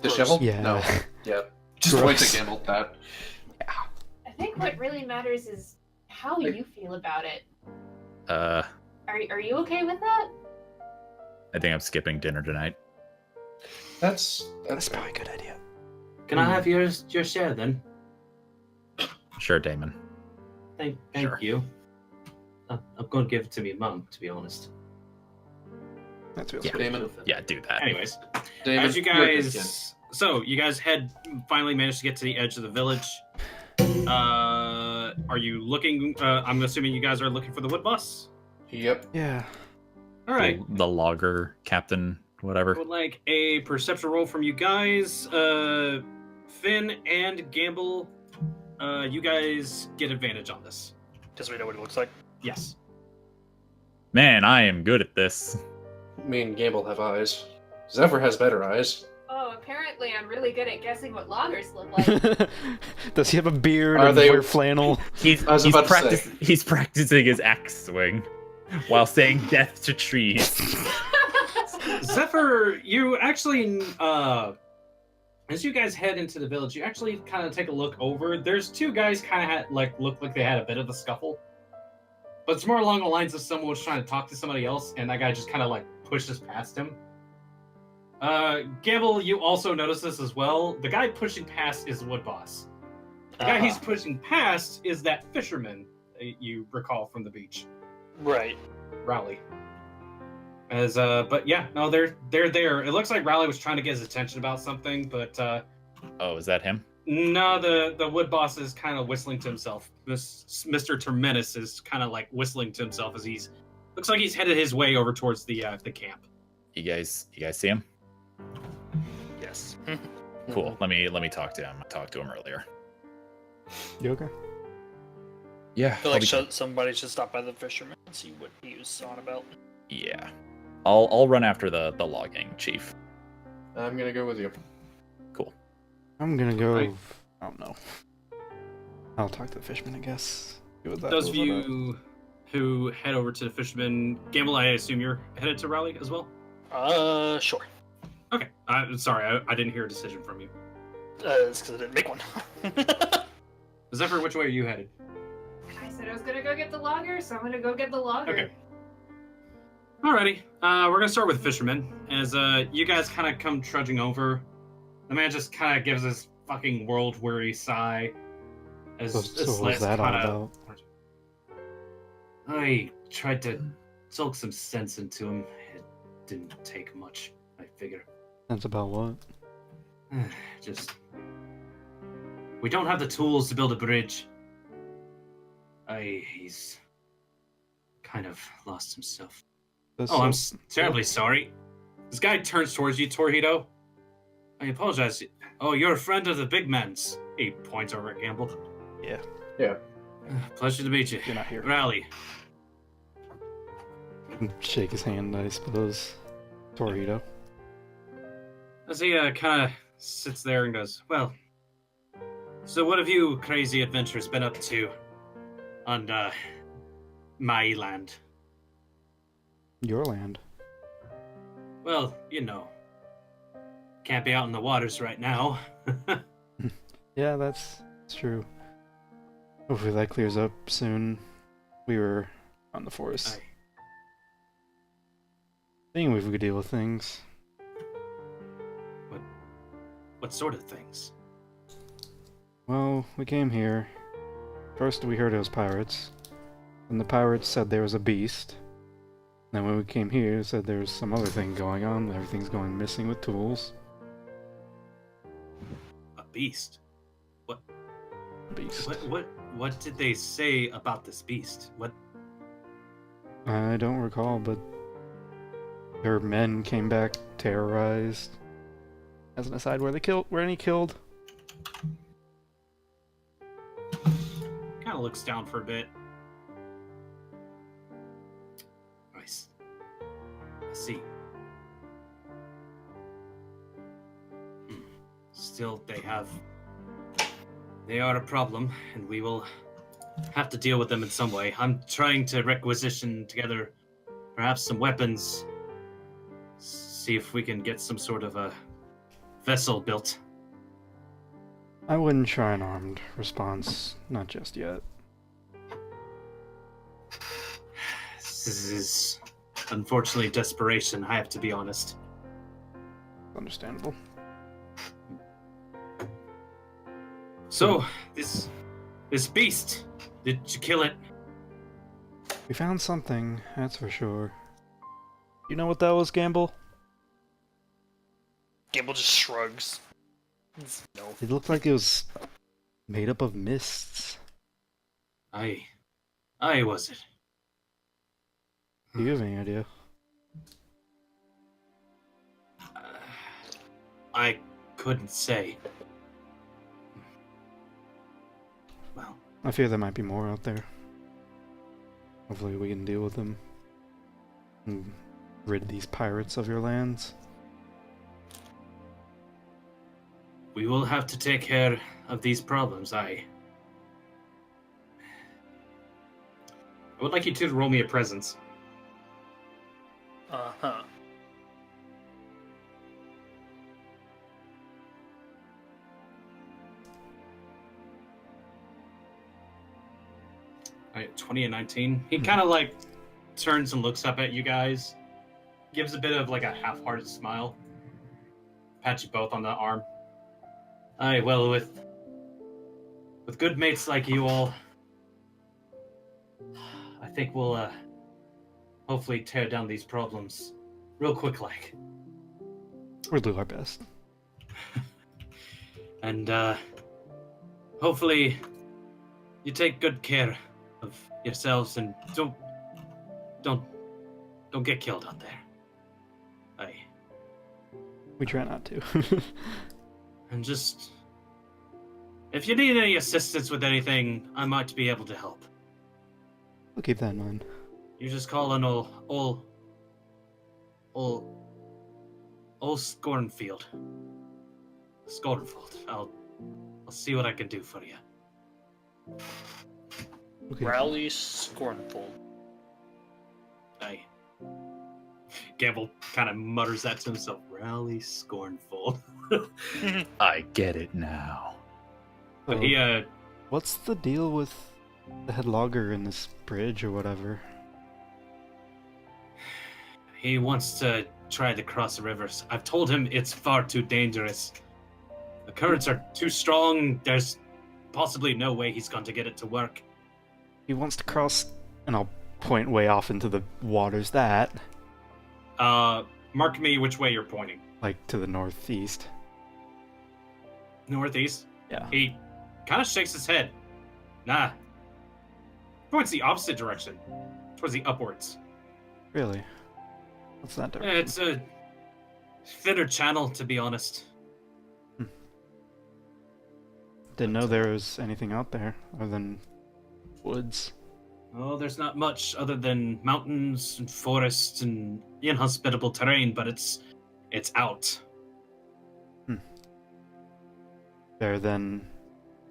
disheveled. Yeah. No. Yeah. Just Gross. wait to gamble that. I think what really matters is how you feel about it. Are you okay with that? I think I'm skipping dinner tonight. That's That's probably a good idea. Can I have your share then? Sure, Damon. Thank Sure. you. I'm going to give it to me mum, to be honest. That's real Yeah. sweet. Damon. Yeah, do that. Anyways, Damon, as you you're a good kid. guys, so you guys finally managed to get to the edge of the village. Are you looking? I'm assuming you guys are looking for the wood boss. Yep. Yeah. All right. The logger captain, I whatever. would like a perception roll from you guys. Finn and Gambul, you guys get advantage on this. Because we know what it looks like. Yes. Man, I am good at this. Me and Gambul have eyes. Zephyr has better eyes. Oh, apparently I'm really good at guessing what loggers look like. Does he have a beard Are and they- wear flannel? He's I was about to say. he's practicing his axe swing while saying death to trees. Zephyr, you actually, as you guys head into the village, you actually kind of take a look over. There's two guys kind of look like they had a bit of a scuffle, but it's more along the lines of someone was trying to talk to somebody else, and that guy just kind of like pushes past him. Gambul, you also notice this as well. The guy pushing past is the wood boss. The guy he's pushing past is that fisherman you recall from the beach, Right. Rowley. But yeah, no, they're there. It looks like Raleigh was trying to get his attention about something, but Oh, is that him? no, the wood boss is kind of whistling to himself. Mr. Terminus is kind of like whistling to himself as looks like he's headed his way over towards the camp. You guys see him? Yes. Cool. Let me talk to him. I talked to him earlier. You okay? Yeah. I feel like somebody should stop by the fisherman and see what he was on about. Yeah. I'll run after the logging chief. I'm gonna go with you. Cool. I'm gonna go. Right. I don't know. I'll talk to the fisherman, I guess. See what that Those was of you who head over to the fisherman, Gambul, I assume you're headed to Raleigh as well? Sure. Okay. Sorry, I didn't hear a decision from you. It's because I didn't make one. Zephyr, which way are you headed? I said I was gonna go get the logger, so I'm gonna go get the logger. Okay. Alrighty. We're gonna start with fisherman. As you guys kind of come trudging over, the man just kind of gives this fucking world-weary sigh. As So what's that all about? I tried to soak some sense into him. It didn't take much, I figure. That's about what? Just... We don't have the tools to build a bridge. He's kind of lost himself. I'm terribly sorry. This guy turns towards you, Torihito. I apologize. Oh, you're a friend of the big man's. He points over at Gambul. Yeah. Yeah. Pleasure to meet you. You're not here. Rally. Shake his hand, I suppose. Torihito. As he kind of sits there and goes, well, so what have you crazy adventurers been up to on my land? Your land. Well, you know, can't be out in the waters right now. Yeah, that's true. Hopefully that clears up soon. We were on the forest. Seeing if we could deal with things. What sort of things? Well, we came here. First we heard it was pirates. And the pirates said there was a beast. Then when we came here, it said there was some other thing going on. Everything's going missing with tools. A beast? What? Beast. What did they say about this beast? What? I don't recall, but their men came back terrorized. As an aside, were any killed? Kind of looks down for a bit. Nice. I see. Still, they are a problem, and we will have to deal with them in some way. I'm trying to requisition together perhaps some weapons. See if we can get some sort of a vessel built. I wouldn't try an armed response, not just yet. This is unfortunately desperation, I have to be honest. Understandable. So, this beast, did you kill it? We found something, that's for sure. You know what that was, Gambul? Gambul just shrugs. No. It looked like it was made up of mists. I was it. Do you have any idea? I couldn't say. Well, I fear there might be more out there. Hopefully we can deal with them. And rid these pirates of your lands. we will have to take care of these problems. I would like you two to roll me a presence. Uh-huh. All right, 20 and 19. He kind of like turns and looks up at you guys, gives a bit of like a half-hearted smile, pats you both on the arm. Aye, well, with good mates like you all, I think we'll hopefully tear down these problems real quick, like. We'll do our best. And hopefully you take good care of yourselves and don't get killed out there. We try not to. And just if you need any assistance with anything, I might be able to help. We'll keep that in mind. You just call on old Scornfield. Scornfield. I'll see what I can do for you. Okay. Rowley Scornful. Aye. Gambul kind of mutters that to himself. Rally Scornful. I get it now. But he, What's the deal with the head logger in this bridge or whatever? He wants to try to cross the rivers. I've told him it's far too dangerous. The currents are too strong. There's possibly no way he's going to get it to work. He wants to cross, and I'll point way off into the waters that. Mark me which way you're pointing. Like to the northeast. Northeast? Yeah. He kind of shakes his head. Nah. Points the opposite direction. Towards the upwards. Really? What's that direction? It's a thinner channel, to be honest. Didn't know there was anything out there other than woods. Oh, there's not much other than mountains and forests and inhospitable terrain, but it's out. Better than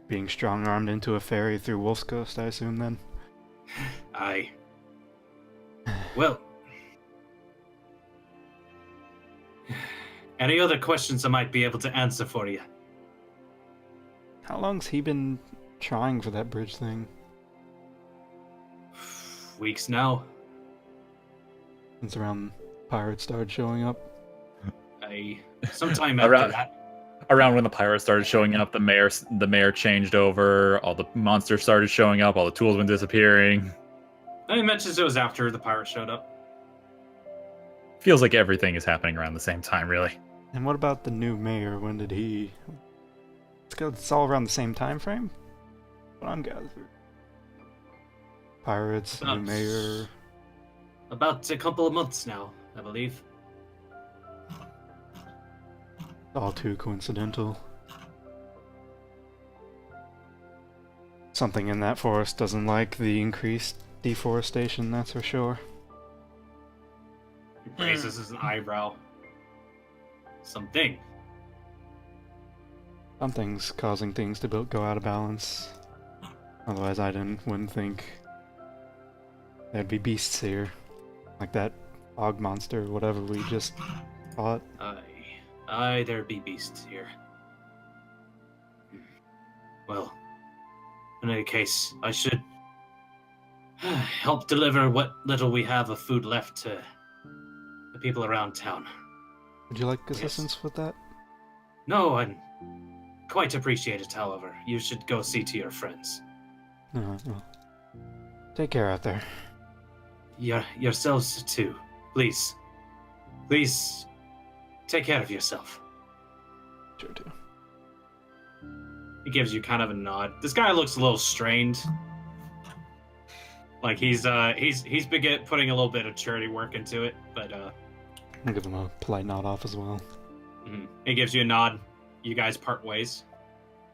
being strong-armed into a ferry through Wolf's Coast, I assume, then? Aye. Well. Any other questions I might be able to answer for you? How long's he been trying for that bridge thing? Weeks now. Since around pirates started showing up? Sometime after that. Around when the pirates started showing up, the mayor changed over, all the monsters started showing up, all the tools went disappearing. And he mentions it was after the pirates showed up. Feels like everything is happening around the same time, really. And what about the new mayor? When did he... It's all around the same time frame? What I'm gathering. Pirates, new mayor... About a couple of months now, I believe. All too coincidental. Something in that forest doesn't like the increased deforestation, that's for sure. He raises his eyebrow. Something. Something's causing things to go out of balance. Otherwise wouldn't think there'd be beasts here. Like that fog monster or whatever we just fought. Aye, there be beasts here. Well, in any case, I should help deliver what little we have of food left to the people around town. Would you like assistance with that? No, I'd quite appreciate it, however. You should go see to your friends. No. Take care out there. Yourselves too. Please. Please, take care of yourself. Sure do. He gives you kind of a nod. This guy looks a little strained. Like he's putting a little bit of charity work into it, but I'll give him a polite nod off as well. He gives you a nod. You guys part ways.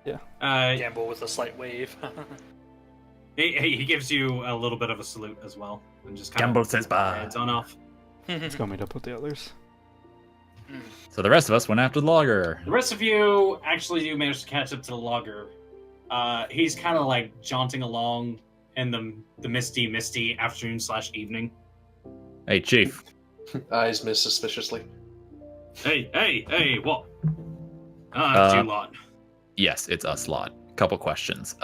Yeah. Gambul with a slight wave. He gives you a little bit of a salute as well, and just kind Gambul of says bye. heads on off. Let's go meet up with the others. So the rest of us went after the logger. The rest of you actually do manage to catch up to the logger. He's kind of like jaunting along in the misty afternoon/evening. Hey, Chief. Eyes miss suspiciously. Hey, what? It's you lot. Yes, it's us lot. Couple questions.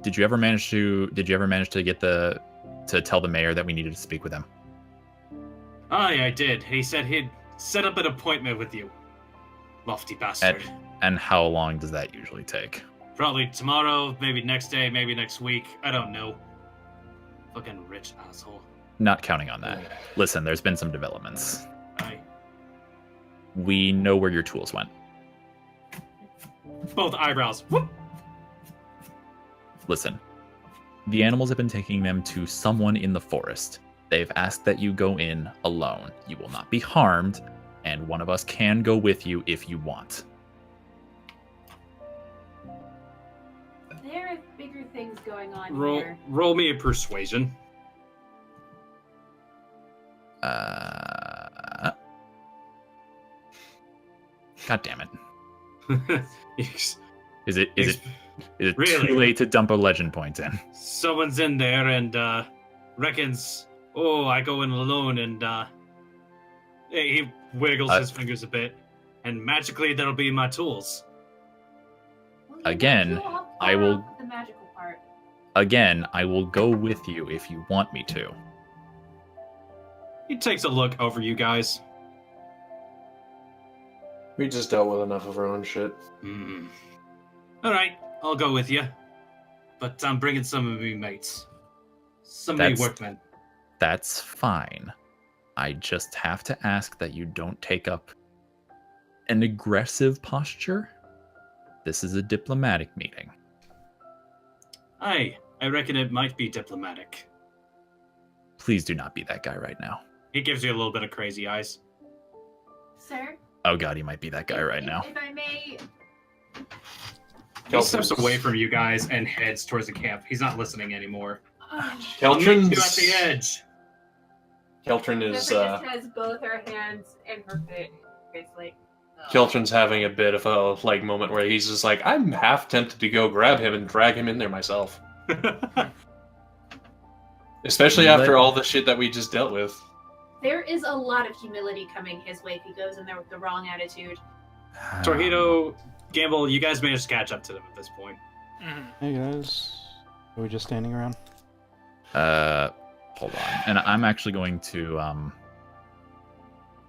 Did you ever manage to get to tell the mayor that we needed to speak with him? Aye, I did. He said he'd set up an appointment with you. Lofty bastard. And how long does that usually take? Probably tomorrow, maybe next day, maybe next week. I don't know. Fucking rich asshole. Not counting on that. Listen, there's been some developments. Aye. We know where your tools went. Both eyebrows. Whoop. Listen, the animals have been taking them to someone in the forest. They've asked that you go in alone. You will not be harmed, and one of us can go with you if you want. There are bigger things going on Roll, here. roll me a persuasion. God damn it. Ex- Is it Really? too late to dump a legend point in? Someone's in there and reckons, oh, I go in alone, and he wiggles his fingers a bit, and magically that'll be my tools. Well, Again, you'll help I will- out with the magical part. Again, I will go with you if you want me to. He takes a look over you guys. We just dealt with enough of our own shit. All right, I'll go with you, but I'm bringing some of me mates, some of me workmen. That's fine. I just have to ask that you don't take up an aggressive posture. This is a diplomatic meeting. Aye, I reckon it might be diplomatic. Please do not be that guy right now. He gives you a little bit of crazy eyes. Sir? Oh god, he might be that guy right now. If I may... He steps away from you guys and heads towards the camp. He's not listening anymore. I'll meet you at the edge. Qeltrin is Zephyr just has both her hands and her face, like... Qeltrin's having a bit of a like moment where he's just like, I'm half tempted to go grab him and drag him in there myself. Especially after all the shit that we just dealt with. There is a lot of humility coming his way if he goes in there with the wrong attitude. Torihito, Gambul, you guys managed to catch up to them at this point. Hey guys, are we just standing around? Hold on. And I'm actually going to I'm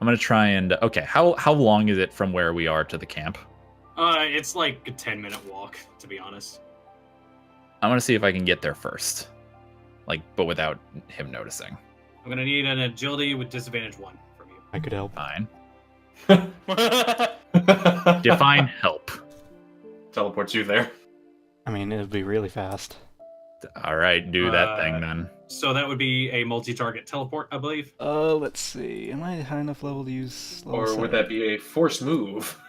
gonna try and okay, how long is it from where we are to the camp? It's like a 10-minute walk, to be honest. I'm gonna see if I can get there first. Like, but without him noticing. I'm gonna need an agility with disadvantage 1 from you. I could help. Fine. Define help. Teleports you there. I mean, it would be really fast. Alright, do that thing then. So that would be a multi-target teleport, I believe. Let's see. Am I high enough level to use level Or 7? would that be a force move?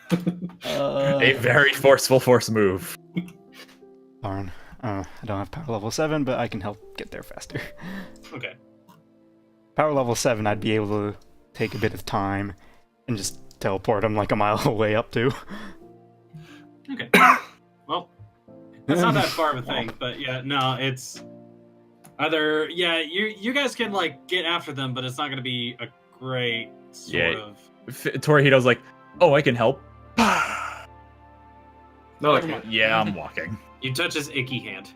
A very forceful force move. Darn. I don't have power level 7, but I can help get there faster. Okay. Power level 7, I'd be able to take a bit of time and just teleport him like a mile away up to. Okay. Well, it's not that far of a thing, but yeah, no, it's either you guys can like get after them, but it's not going to be a great sort of. Torihito's like, oh, I can help. No, I can't. Yeah, I'm walking. You touch his icky hand.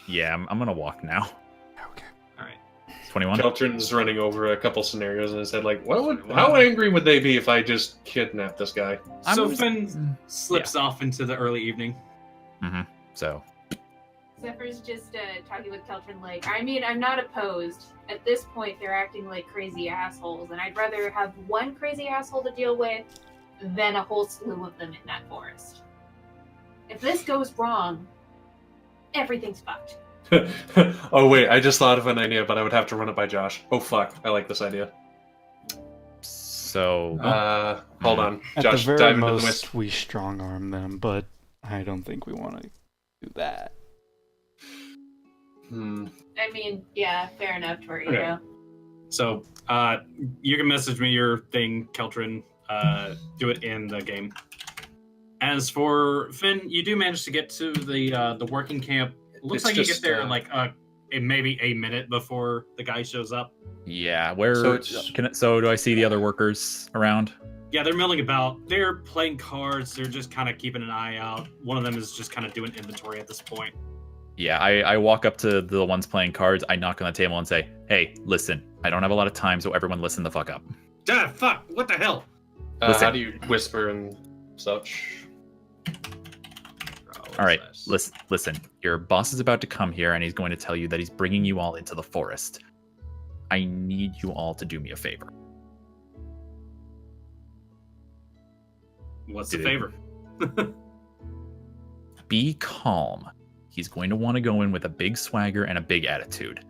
Yeah, I'm gonna walk now. Okay. All right. 21. Qeltrin's running over a couple scenarios in his head, like, how angry would they be if I just kidnapped this guy? So Finn slips off into the early evening. So. Zephyr's just talking with Qeltrin like, I mean, I'm not opposed. At this point, they're acting like crazy assholes, and I'd rather have one crazy asshole to deal with than a whole slew of them in that forest. If this goes wrong, everything's fucked. Oh wait, I just thought of an idea, but I would have to run it by Josh. Oh fuck, I like this idea. So. Hold on. At Josh, the very dive into the most, mist. we strong arm them, but I don't think we want to do that. I mean, yeah, fair enough, Torihito. Okay. So, you can message me your thing, Qeltrin. Do it in the game. As for Finn, you do manage to get to the working camp. It looks It's like you just, get there like maybe a minute before the guy shows up. Yeah, where? So So do I see the other workers around? Yeah, they're milling about. They're playing cards. They're just kind of keeping an eye out. One of them is just kind of doing inventory at this point. Yeah, I walk up to the ones playing cards. I knock on the table and say, "Hey, listen, I don't have a lot of time, so everyone listen the fuck up." Ah, fuck! What the hell? How do you whisper and such? All right, listen. Your boss is about to come here, and he's going to tell you that he's bringing you all into the forest. I need you all to do me a favor. What's the favor? Be calm. He's going to want to go in with a big swagger and a big attitude.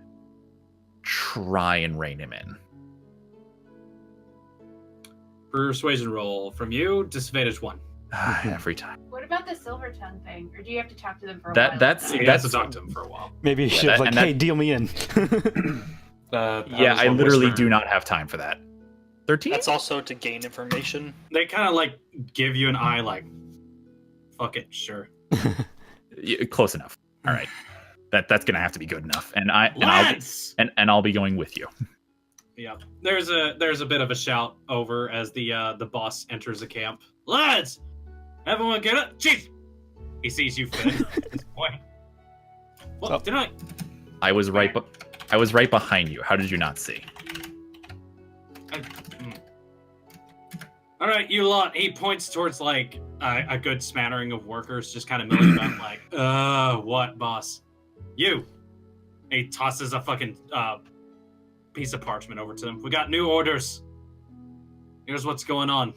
Try and rein him in. Persuasion roll from you. Disadvantage 1. Every time. What about the silver tongue thing? Or do you have to talk to them for a while? That's You have to talk to him for a while. Maybe you should have like, hey, deal me in. Yeah, I literally do not have time for that. 13? That's also to gain information. They kind of like give you an eye, like, fuck it, sure. Yeah, close enough. All right, that's gonna have to be good enough, and I'll be going with you. Yeah, there's a bit of a shout over as the boss enters the camp. Lads, everyone get up! Jeez, he sees you, Finn. At this point. What did I? I was right behind you. How did you not see? All right, you lot. He points towards like a good smattering of workers, just kind of milling about, like, what, boss? You. He tosses a fucking piece of parchment over to them. We got new orders. Here's what's going on.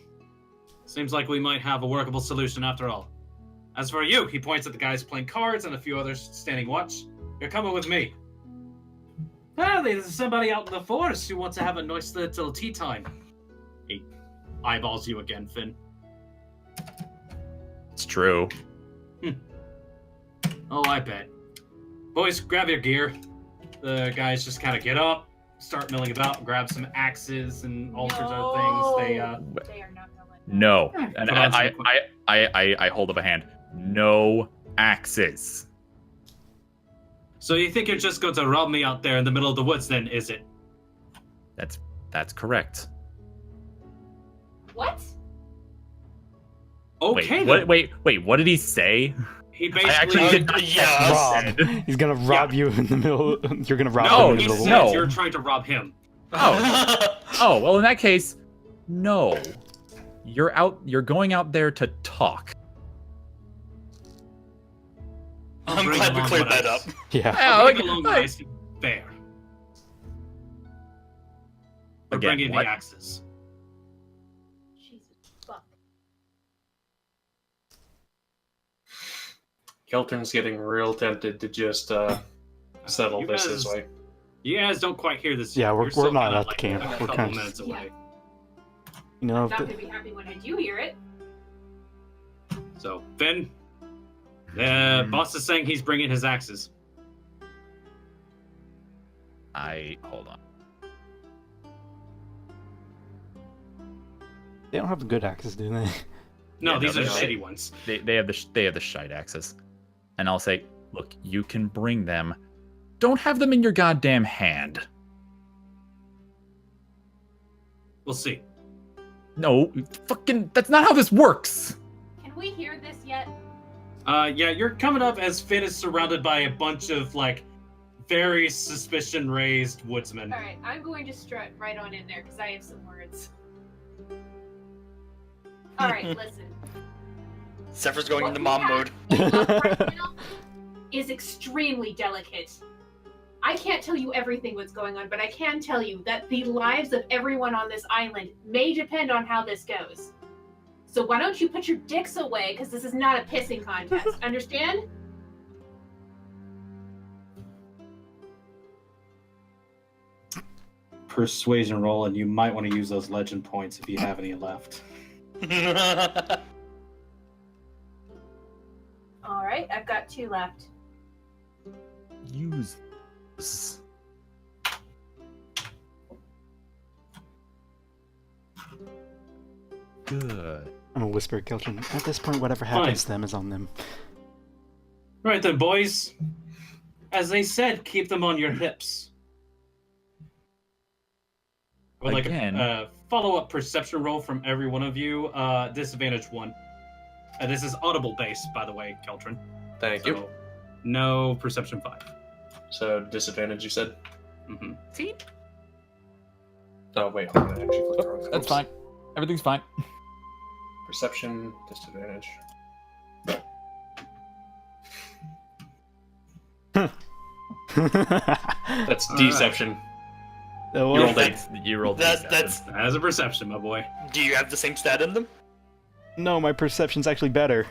Seems like we might have a workable solution after all. As for you, he points at the guys playing cards and a few others standing watch. You're coming with me. Apparently, there's somebody out in the forest who wants to have a nice little tea time. He eyeballs you again, Finn. It's true. Oh, I bet. Boys, grab your gear. The guys just kind of get up, start milling about, grab some axes and all sorts of things. They are not going. No, and I hold up a hand. No axes. So you think you're just going to rob me out there in the middle of the woods, then, is it? That's correct. What? Okay. Wait, what did he say? He basically I actually did not rob. He's gonna rob you in the middle. You're gonna rob him in the he middle. said No. you're trying to rob him. Oh, well, in that case, no. You're going out there to talk. I'm glad we cleared that up. Yeah. I'll bring along nice and fair. We're Again, bringing what? the axes. Jesus fuck. Qeltrin's getting real tempted to just settle You this guys- his way. You guys don't quite hear this. Yeah, yet. we're You're still not kinda at the like camp. a We're couple kind of- minutes away. You know, I'm if not the- going to be happy when I do hear it. So, Finn, the boss is saying he's bringing his axes. Hold on. they don't have the good axes, do they? No, Yeah, these no, are they don't. shitty ones. They have the shite axes, and I'll say, look, you can bring them. Don't have them in your goddamn hand. We'll see. No, fucking, that's not how this works. Can we hear this yet? Yeah, you're coming up as Finn is surrounded by a bunch of, like, very suspicion-raised woodsmen. Alright, I'm going to strut right on in there because I have some words. Alright, listen. Zephyr's going What into we mom have mode. right now is extremely delicate. I can't tell you everything what's going on, but I can tell you that the lives of everyone on this island may depend on how this goes. So why don't you put your dicks away, because this is not a pissing contest. Understand? Persuasion roll, and you might want to use those legend points if you have any left. Alright, I've got 2 left. Use this. Good. I'm gonna whisper at Qeltrin. At this point, whatever happens to them is on them. Right then, boys. As they said, keep them on your hips. I would Again. like a follow-up perception roll from every one of you. Disadvantage 1. This is audible based, by the way, Qeltrin. Thank you. So, no perception 5. So disadvantage, you said? Mm-hmm. See? Oh wait, hold on. I actually clicked wrong. That's Oops. fine. Everything's fine. Perception, disadvantage. That's All deception. That You rolled was- eight. You rolled That's As a perception, my boy. Do you have the same stat in them? No, my perception's actually better,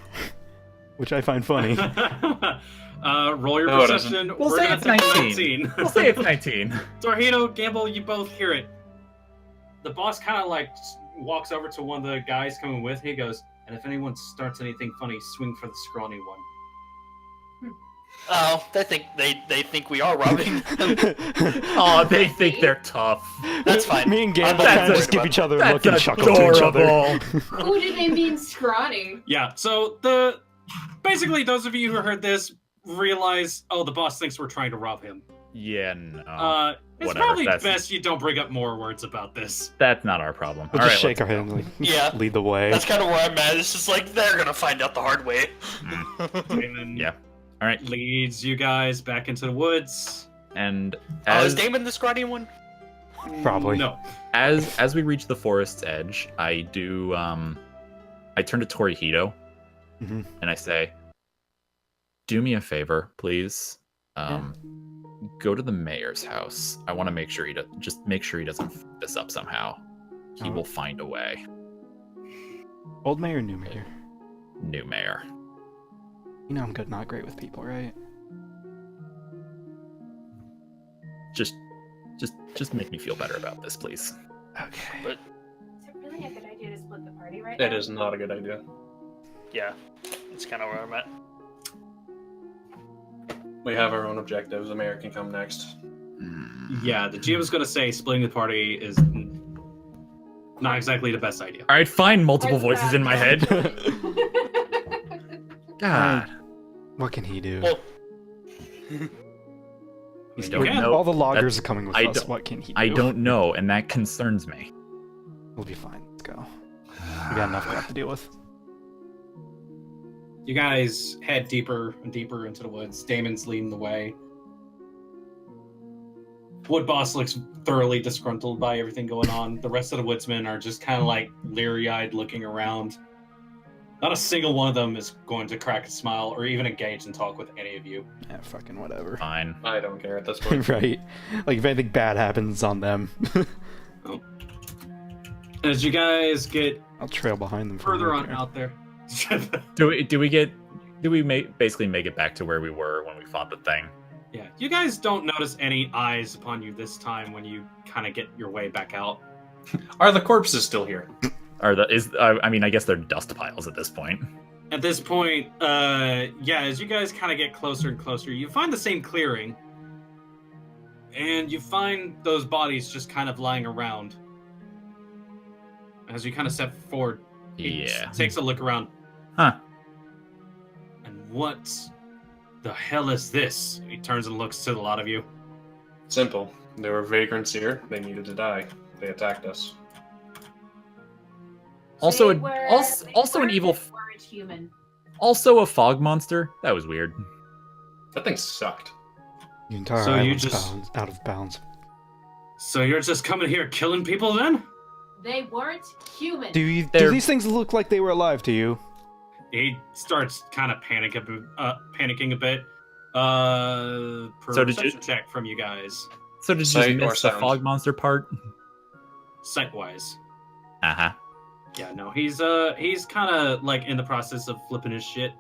which I find funny. Roll your No, it perception. We'll We're say gonna it's take 19. We'll say it's 19. Torihito, Gambul, you both hear it. The boss kind of like walks over to one of the guys coming with. He goes, and if anyone starts anything funny, swing for the scrawny one. Oh, they think we are robbing. Oh, they think they're tough. That's fine. Me and Gambul That's kind of just give worried each other a That's look and chuckle to each other. adorable. Who did they mean scrawny? Yeah, so basically those of you who heard this realize, oh, the boss thinks we're trying to rob him. Yeah, no. It's whatever, probably that's- best you don't bring up more words about this. That's not our problem. We'll All just right, shake our let's head and like, Yeah. lead the way. That's kind of where I'm at. It's just like they're gonna find out the hard way. Damon Yeah. All right. leads you guys back into the woods. And Oh, is as Damon the scrawny one? Probably. No. as we reach the forest's edge, I do I turn to Torihito Mhm. and I say, "Do me a favor, please. Go to the mayor's house. I want to make sure just make sure he doesn't f this up somehow. He Oh. will find a way." Old mayor, new mayor. New mayor. You know I'm good, not great with people, right? Just make me feel better about this, please. Okay. Is it really a good idea to split the party right now? It is not a good idea. Yeah, that's kind of where I'm at. We have our own objectives. The mayor can come next. Yeah, the GM was going to say splitting the party is not exactly the best idea. All right, fine. Multiple What's voices that? in my head. God. What can he do? Well, I You don't can. know. All the loggers That's- are coming with I us. don't- What can he do? I don't know, and that concerns me. We'll be fine. Let's go. We got enough crap to deal with. You guys head deeper and deeper into the woods. Damon's leading the way. Wood Boss looks thoroughly disgruntled by everything going on. The rest of the woodsmen are just kind of like leery-eyed looking around. Not a single one of them is going to crack a smile or even engage and talk with any of you. Yeah, fucking whatever. Fine. I don't care at this point. Right. Like, if anything bad happens, it's on them. As you guys get I'll trail behind them for further a on minute out there, Do we basically make it back to where we were when we fought the thing? yeah, you guys don't notice any eyes upon you this time when you kind of get your way back out. Are the corpses still here? I guess they're dust piles at this point. At this point, as you guys kind of get closer and closer, you find the same clearing, and you find those bodies just kind of lying around. As you kind of step forward, he Yeah. takes a look around. Huh. And what the hell is this? He turns and looks to a lot of you. Simple. There were vagrants here. They needed to die. They attacked us. Also, They were- also they an evil, weren't human. also a fog monster. That was weird. That thing sucked. The entire So you island's just- out of bounds. So you're just coming here killing people then? They weren't human. Do They're- these things look like they were alive to you? He starts kind of panicking a bit. So did you- Perception check from you guys, So did you Sight just or miss the sound? fog monster part? sight-wise. Uh-huh. Yeah, no, he's kind of like in the process of flipping his shit.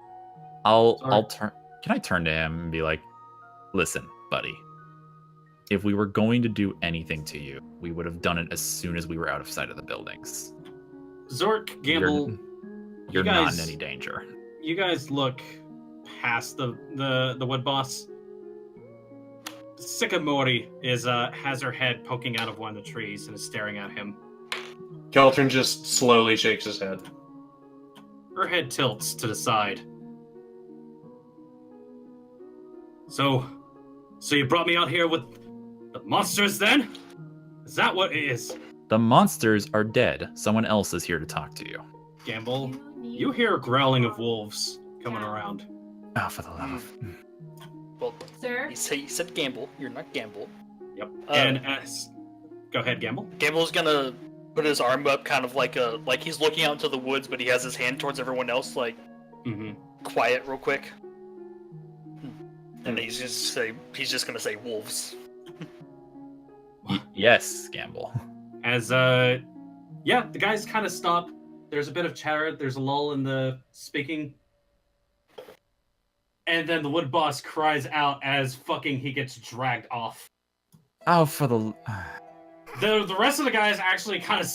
I'll Sorry. turn. Can I turn to him and be like, "Listen, buddy. If we were going to do anything to you, we would have done it as soon as we were out of sight of the buildings. Zork, Gambul, You're you not guys- in any danger." you guys look past the wood boss. Sycamore has her head poking out of one of the trees and is staring at him. Qeltrin just slowly shakes his head. Her head tilts to the side. So you brought me out here with the monsters then? Is that what it is? The monsters are dead. Someone else is here to talk to you. Gamble, you hear a growling of wolves coming around. Oh, for the love of... well, Sir? you said Gamble. You're not Gamble. Yep. Uh, And go ahead, Gamble. Gamble's gonna put his arm up, kind of like he's looking out into the woods, but he has his hand towards everyone else, like Mm-hmm. quiet, real quick. And he's just gonna say wolves. Yes, Gambul. As yeah, the guys kind of stop. There's a bit of chatter. There's a lull in the speaking. And then the wood boss cries out as fucking he gets dragged off. Oh, for the... The rest of the guys actually kind of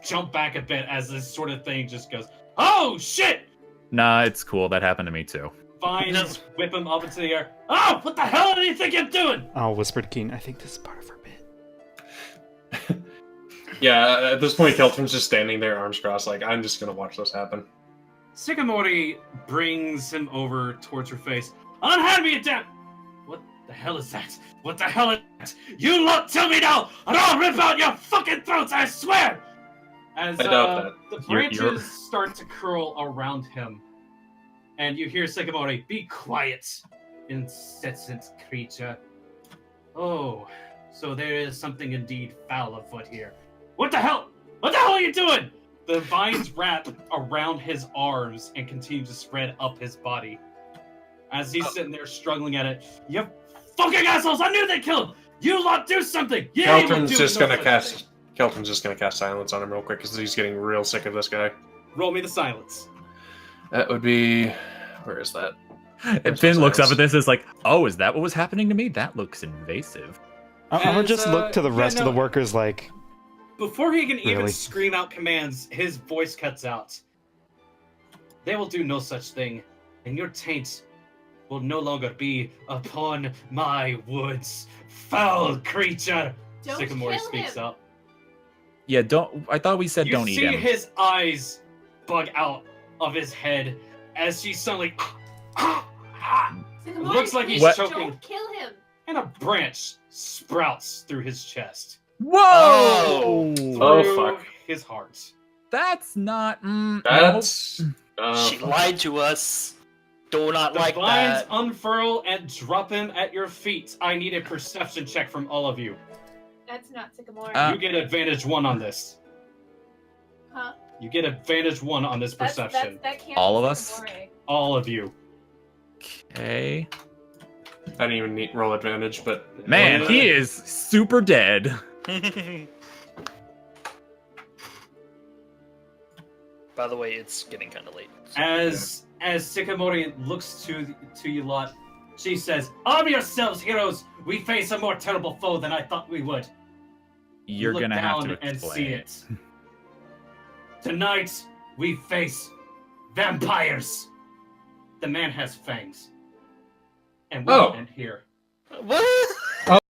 jump back a bit as this sort of thing just goes, oh shit! Nah, it's cool. That happened to me too. Vines whip him up into the air. Oh, what the hell do you think you're doing? I'll whisper to Keen, I think this is part of her bit. Yeah, at this point, Qeltrin's just standing there, arms crossed, like, I'm just gonna watch this happen. Sycamore brings him over towards her face. Unhand me, damn! What the hell is that? What the hell is that? You lot tell me now, and I'll rip out your fucking throats, I swear! As I doubt the You're- branches start to curl around him, and you hear Sycamore, be quiet, incessant creature. Oh, so there is something indeed foul afoot here. What the hell? What the hell are you doing? The vines wrap around his arms and continue to spread up his body. As he's sitting there struggling at it, you fucking assholes! I knew they killed him! You lot do something! Yeah, Qeltrin's just gonna cast silence on him real quick because he's getting real sick of this guy. Roll me the silence. That would be... Where is that? And Finn looks up at this and is like, oh, is that what was happening to me? That looks invasive. I'm gonna And, just look to the yeah, rest of no. the workers like, Before he can even Really? scream out commands, his voice cuts out. They will do no such thing, and your taint will no longer be upon my woods. Foul creature! Don't Sycamore kill speaks him. up. Yeah, don't... I thought we said You don't eat see him. his eyes bug out of his head as she suddenly... Sycamore, Looks like he's please choking. Don't kill him. and a branch sprouts through his chest. Whoa! Through Oh, fuck. his heart. That's not... That's... She lied to us. Do not The like vines that. unfurl and drop him at your feet. I need a perception check from all of you. That's not Sycamore. You get advantage 1 on this. huh? You get advantage 1 on this perception. That can't All be of us? Sycamore. All of you. Okay. I didn't even need roll advantage, but... Man, he is super dead. By the way, it's getting kind of late. so- As Sycamore looks to you lot, she says, "Arm yourselves, heroes! We face a more terrible foe than I thought we would." You're Look gonna have down to and see explain. it. Tonight, we face vampires. The man has fangs. And we'll Oh. end here. What?